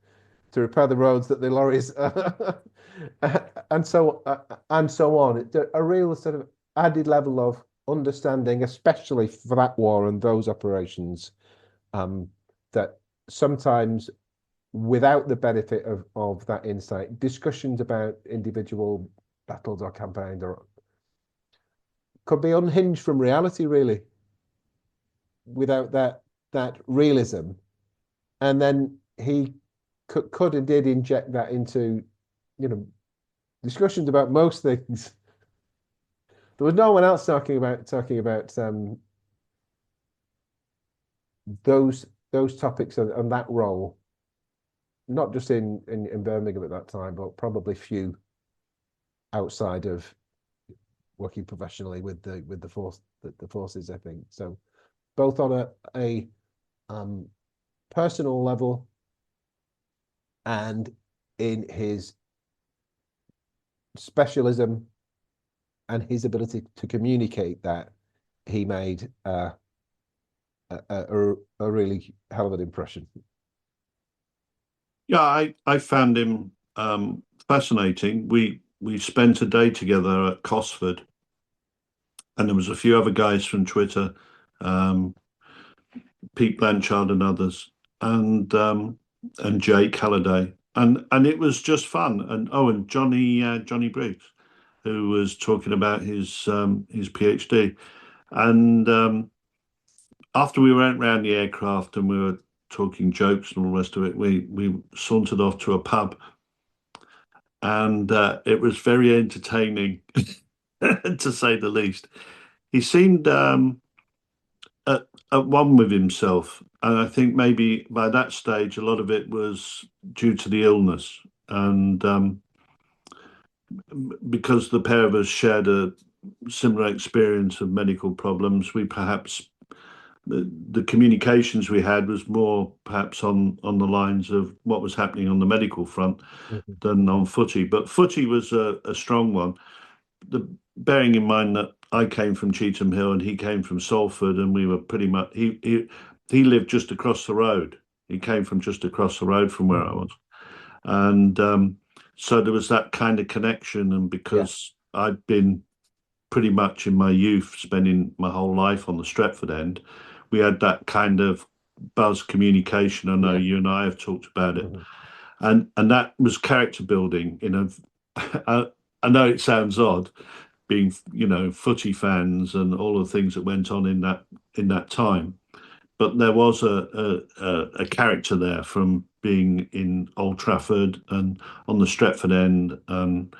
to repair the roads that the lorries and so on. It's a real sort of added level of understanding, especially for that war and those operations, that sometimes, without the benefit of that insight, discussions about individual battles or campaigns could be unhinged from reality, really, without that realism. And then he could and did inject that into, discussions about most things. There was no one else talking about those topics and that role, not just in Birmingham at that time, but probably few outside of working professionally with the forces, I think. So both on a personal level and in his specialism and his ability to communicate that, he made a really hell of an impression. Yeah, I found him fascinating. We spent a day together at Cosford, and there was a few other guys from Twitter, Pete Blanchard and others, and Jake Halliday, and it was just fun. And Johnny Briggs, who was talking about his PhD, and after we went round the aircraft and we were talking jokes and all the rest of it, we sauntered off to a pub, and it was very entertaining, to say the least. He seemed at one with himself, and I think maybe by that stage a lot of it was due to the illness, and because the pair of us shared a similar experience of medical problems, we perhaps the communications we had was more perhaps on the lines of what was happening on the medical front than on footy. But footy was a strong one. Bearing in mind that I came from Cheetham Hill and he came from Salford, and we were pretty much he lived just across the road. He came from just across the road from where I was, and so there was that kind of connection. And because I'd been pretty much in my youth spending my whole life on the Stretford end, we had that kind of Buzz Communication. I know Yeah. you and I have talked about it, Mhm. and that was character building. I know it sounds odd, being footy fans and all the things that went on in that time, but there was a character there from being in Old Trafford and on the Stretford end, and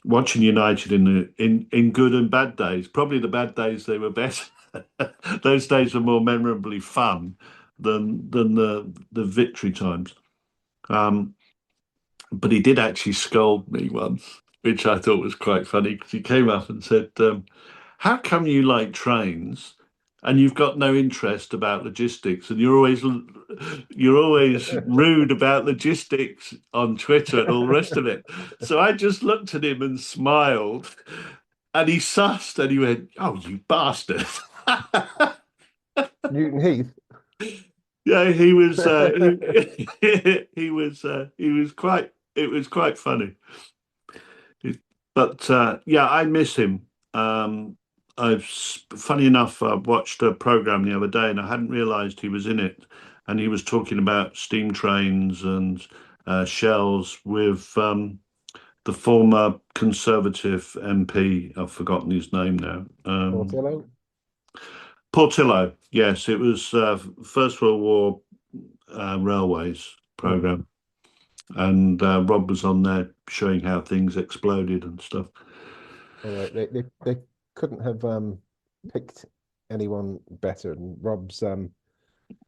watching United in good and bad days. Probably the bad days they were better. Those days were more memorably fun than the victory times. Um, but he did actually scold me once, which I thought was quite funny because he came up and said, "How come you like trains and you've got no interest about logistics, and you're always rude about logistics on Twitter and all the rest of it?" So I just looked at him and smiled, and he sussed and he went, "Oh, you bastard." Newton Heath. Yeah, he was. He was quite. It was quite funny. But yeah, I miss him. Funny enough, I watched a program the other day, and I hadn't realised he was in it. And he was talking about steam trains and shells with the former Conservative MP. I've forgotten his name now. Portillo. Portillo. Yes, it was First World War railways Mm. program, and Rob was on there showing how things exploded and stuff. Well, they couldn't have picked anyone better. And Rob's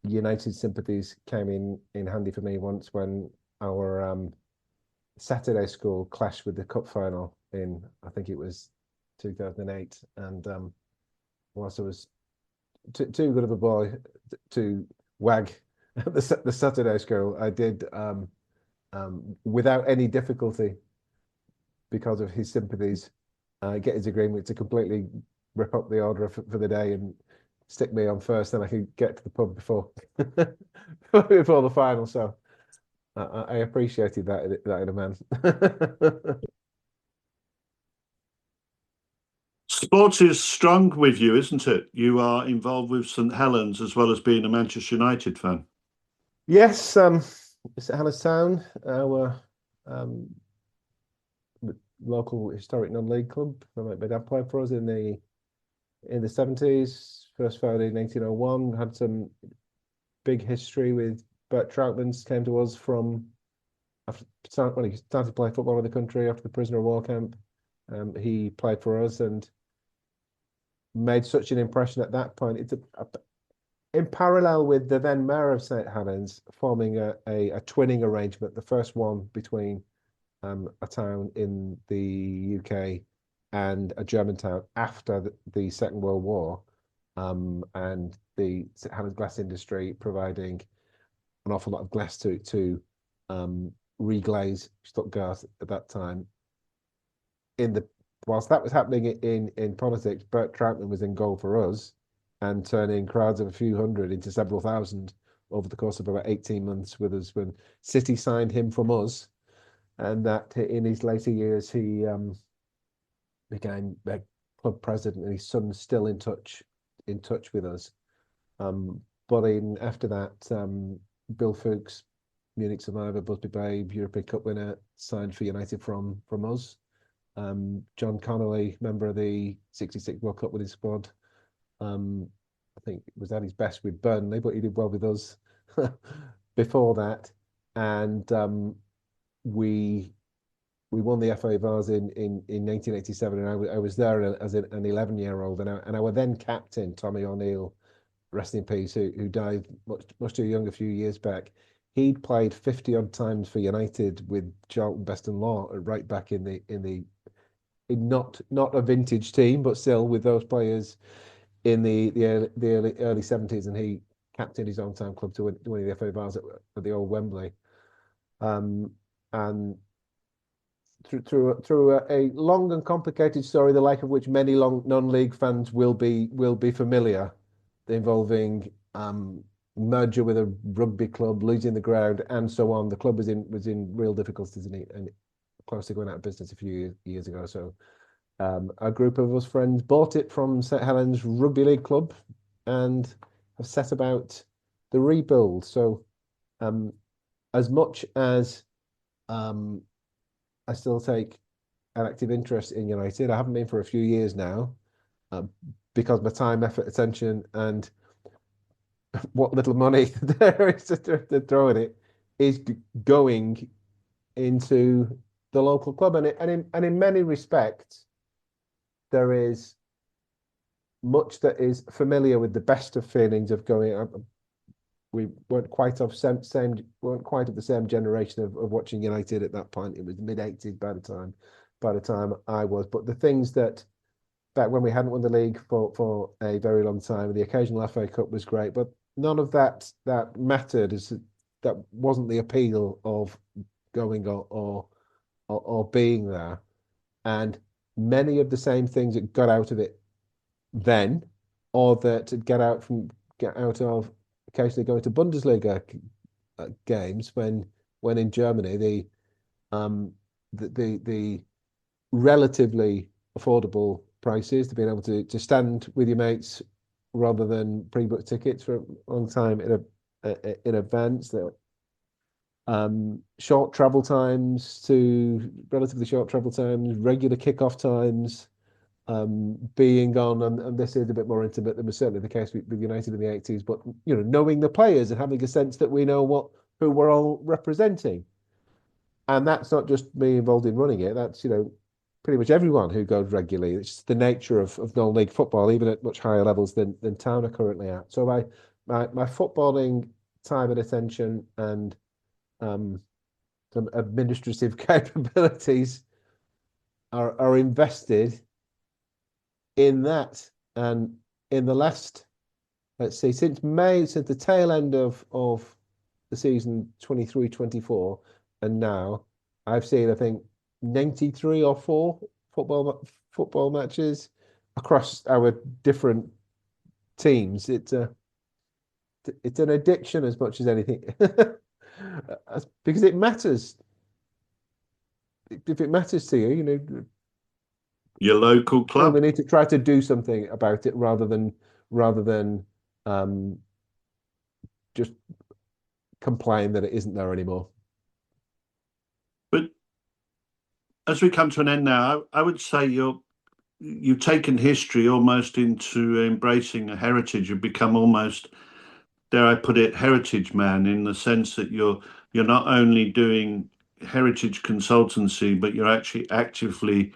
United sympathies came in handy for me once when our Saturday school clashed with the cup final in, I think it was 2008. And whilst I was too good of a boy to wag the Saturday school, I did without any difficulty, because of his sympathies, get his agreement to completely rip up the order for the day and stick me on first, then I could get to the pub before before the final. So I appreciated that in a man. Sports is strong with you, isn't it? You are involved with St Helens as well as being a Manchester United fan. Yes, it's at Hallis Town, our um, local historic non-league club. My dad played for us in the 70s, first founded in 1901, had some big history with Bert Troutman's, came to us from when he started playing football in the country after the prisoner of war camp. He played for us and made such an impression at that point. In parallel with the then mayor of St Helens forming a twinning arrangement, the first one between a town in the UK and a German town after the Second World War, and the St Helens glass industry providing an awful lot of glass to reglaze Stuttgart at that time. Whilst that was happening in politics, Bert Troutman was in goal for us and turning crowds of a few hundred into several thousand over the course of about 18 months with us when City signed him from us. And that in his later years, he became their club president, and his son's still in touch with us. But after that, Bill Fuchs, Munich survivor, Busby Babe, European Cup winner, signed for United from us. John Connolly, member of the '66 World Cup winning squad. I think it was at his best with Burnley, but he did well with us before that. And we won the FA Vase in 1987, and I was there as an 11-year-old, and our then captain Tommy O'Neill, rest in peace, who died much too young a few years back. He'd played 50 odd times for United with Charlton, Best and Law right back in not a vintage team, but still with those players in the early 70s, and he captained his own time club to winning the FA Vase at the old Wembley. And through a long and complicated story, the like of which many long non-league fans will be familiar, involving merger with a rugby club, losing the ground, and so on. The club was in real difficulties and close to going out of business a few years ago. So a group of us friends bought it from St Helens Rugby League Club and have set about the rebuild. So um, as much as um, I still take an active interest in United, I haven't been for a few years now, um, because my time, effort, attention, and what little money there is to throw at it is going into the local club, and in many respects, there is much that is familiar with the best of feelings of going. We weren't quite of weren't quite of the same generation of watching United at that point. It was mid 80s by the time I was. But the things that back when we hadn't won the league for a very long time, the occasional FA Cup was great, but none of that mattered. As that wasn't the appeal of going or being there. And many of the same things that got out of it then, or that get out of occasionally going to Bundesliga games when in Germany um the relatively affordable prices to being able to stand with your mates rather than pre-book tickets for a long time in advance. That short travel times to relatively short travel times, regular kickoff times, being on, and this is a bit more intimate than was certainly the case with United in the 80s, but knowing the players and having a sense that we know who we're all representing. And that's not just me involved in running it, that's pretty much everyone who goes regularly. It's just the nature of non-league football, even at much higher levels than Town are currently at. So my footballing time and attention and some administrative capabilities are invested in that. And in the last, let's see, since the tail end of the season 23-24, and now I've seen, I think, 93 or 4 football matches across our different teams. It's an addiction as much as anything, because it matters. If it matters to you, Your local feel club. the need to try to do something about it rather than um, just complain that it isn't there anymore. But as we come to an end now, I would say you've taken history almost into embracing a heritage. You've become almost, dare I put it, heritage man, in the sense that you're not only doing heritage consultancy, but you're actually actively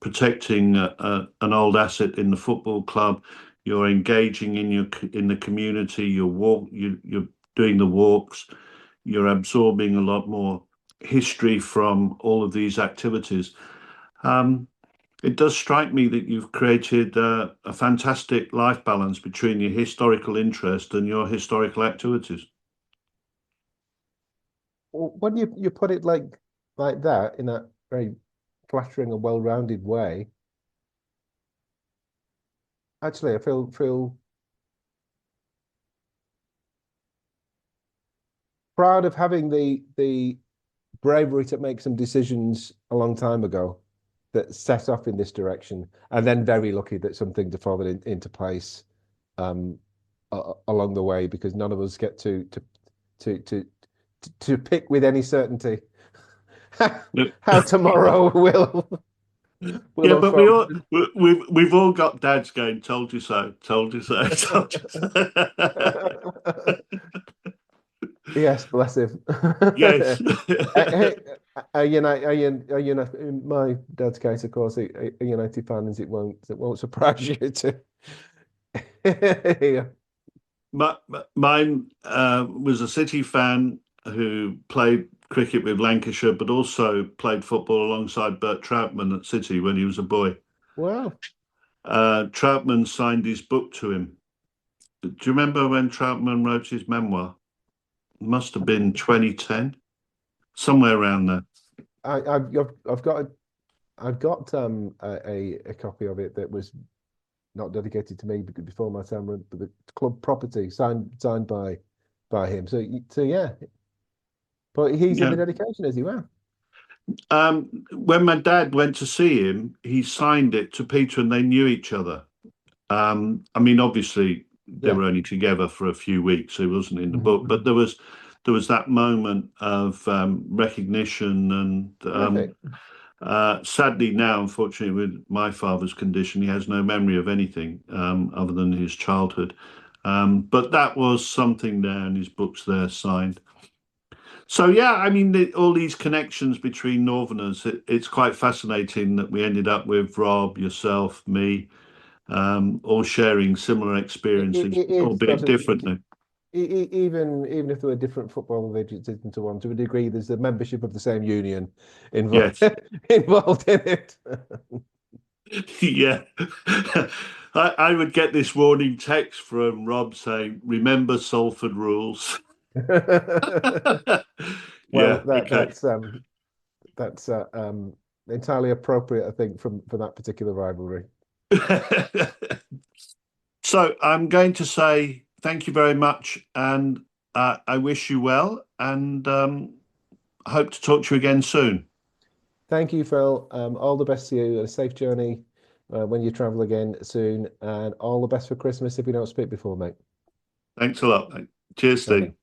protecting an old asset in the football club. You're engaging in the community. You're doing the walks. You're absorbing a lot more history from all of these activities. Um, it does strike me that you've created a fantastic life balance between your historical interest and your historical activities. Well, when you put it like that, in that very flattering and well-rounded way, actually, I feel proud of having the bravery to make some decisions a long time ago that set off in this direction, and then very lucky that some things have fallen into place um, along the way, because none of us get to to to pick with any certainty how tomorrow will Yeah, but we unfold. all we've all got dads going, "Told you so, told you so, told you so." Yes, bless him. Yes. Hey, in my dad's case, of course, a United fan, it won't surprise you to. Yeah. Mine was a City fan who played cricket with Lancashire, but also played football alongside Bert Troutman at City when he was a boy. Wow. Troutman signed his book to him. Do you remember when Troutman wrote his memoir? Must have been 2010, somewhere around there. I've got a copy of it that was not dedicated to me before my time, but the club property signed by him. So yeah, but he's in Yeah. the dedication, is he? Wow. When my dad went to see him, he signed it to Peter and they knew each other. I mean, obviously, they Yeah. were only together for a few weeks, so he wasn't in the book. But Mhm. there was that moment of recognition, and Okay. sadly now, unfortunately, with my father's condition, he has no memory of anything other than his childhood. But that was something there, and his book's there signed. So yeah, I mean, all these connections between Northerners, it's quite fascinating that we ended up with Rob, yourself, me, all sharing similar experiences, It is sort albeit of differently. even if there were different football allegiances into one, to a degree, there's a membership of the same union involved Yes, involved in it. yeah. I would get this warning text from Rob saying, "Remember Salford rules." Well, Yeah, okay. that's entirely appropriate, I think, from for that particular rivalry. So I'm going to say thank you very much, and I wish you well, and hope to talk to you again soon. Thank you, Phil. All the best to you, and a safe journey when you travel again soon, and all the best for Christmas if we don't speak before, mate. Thanks a lot, mate. Cheers, Okay. Steve.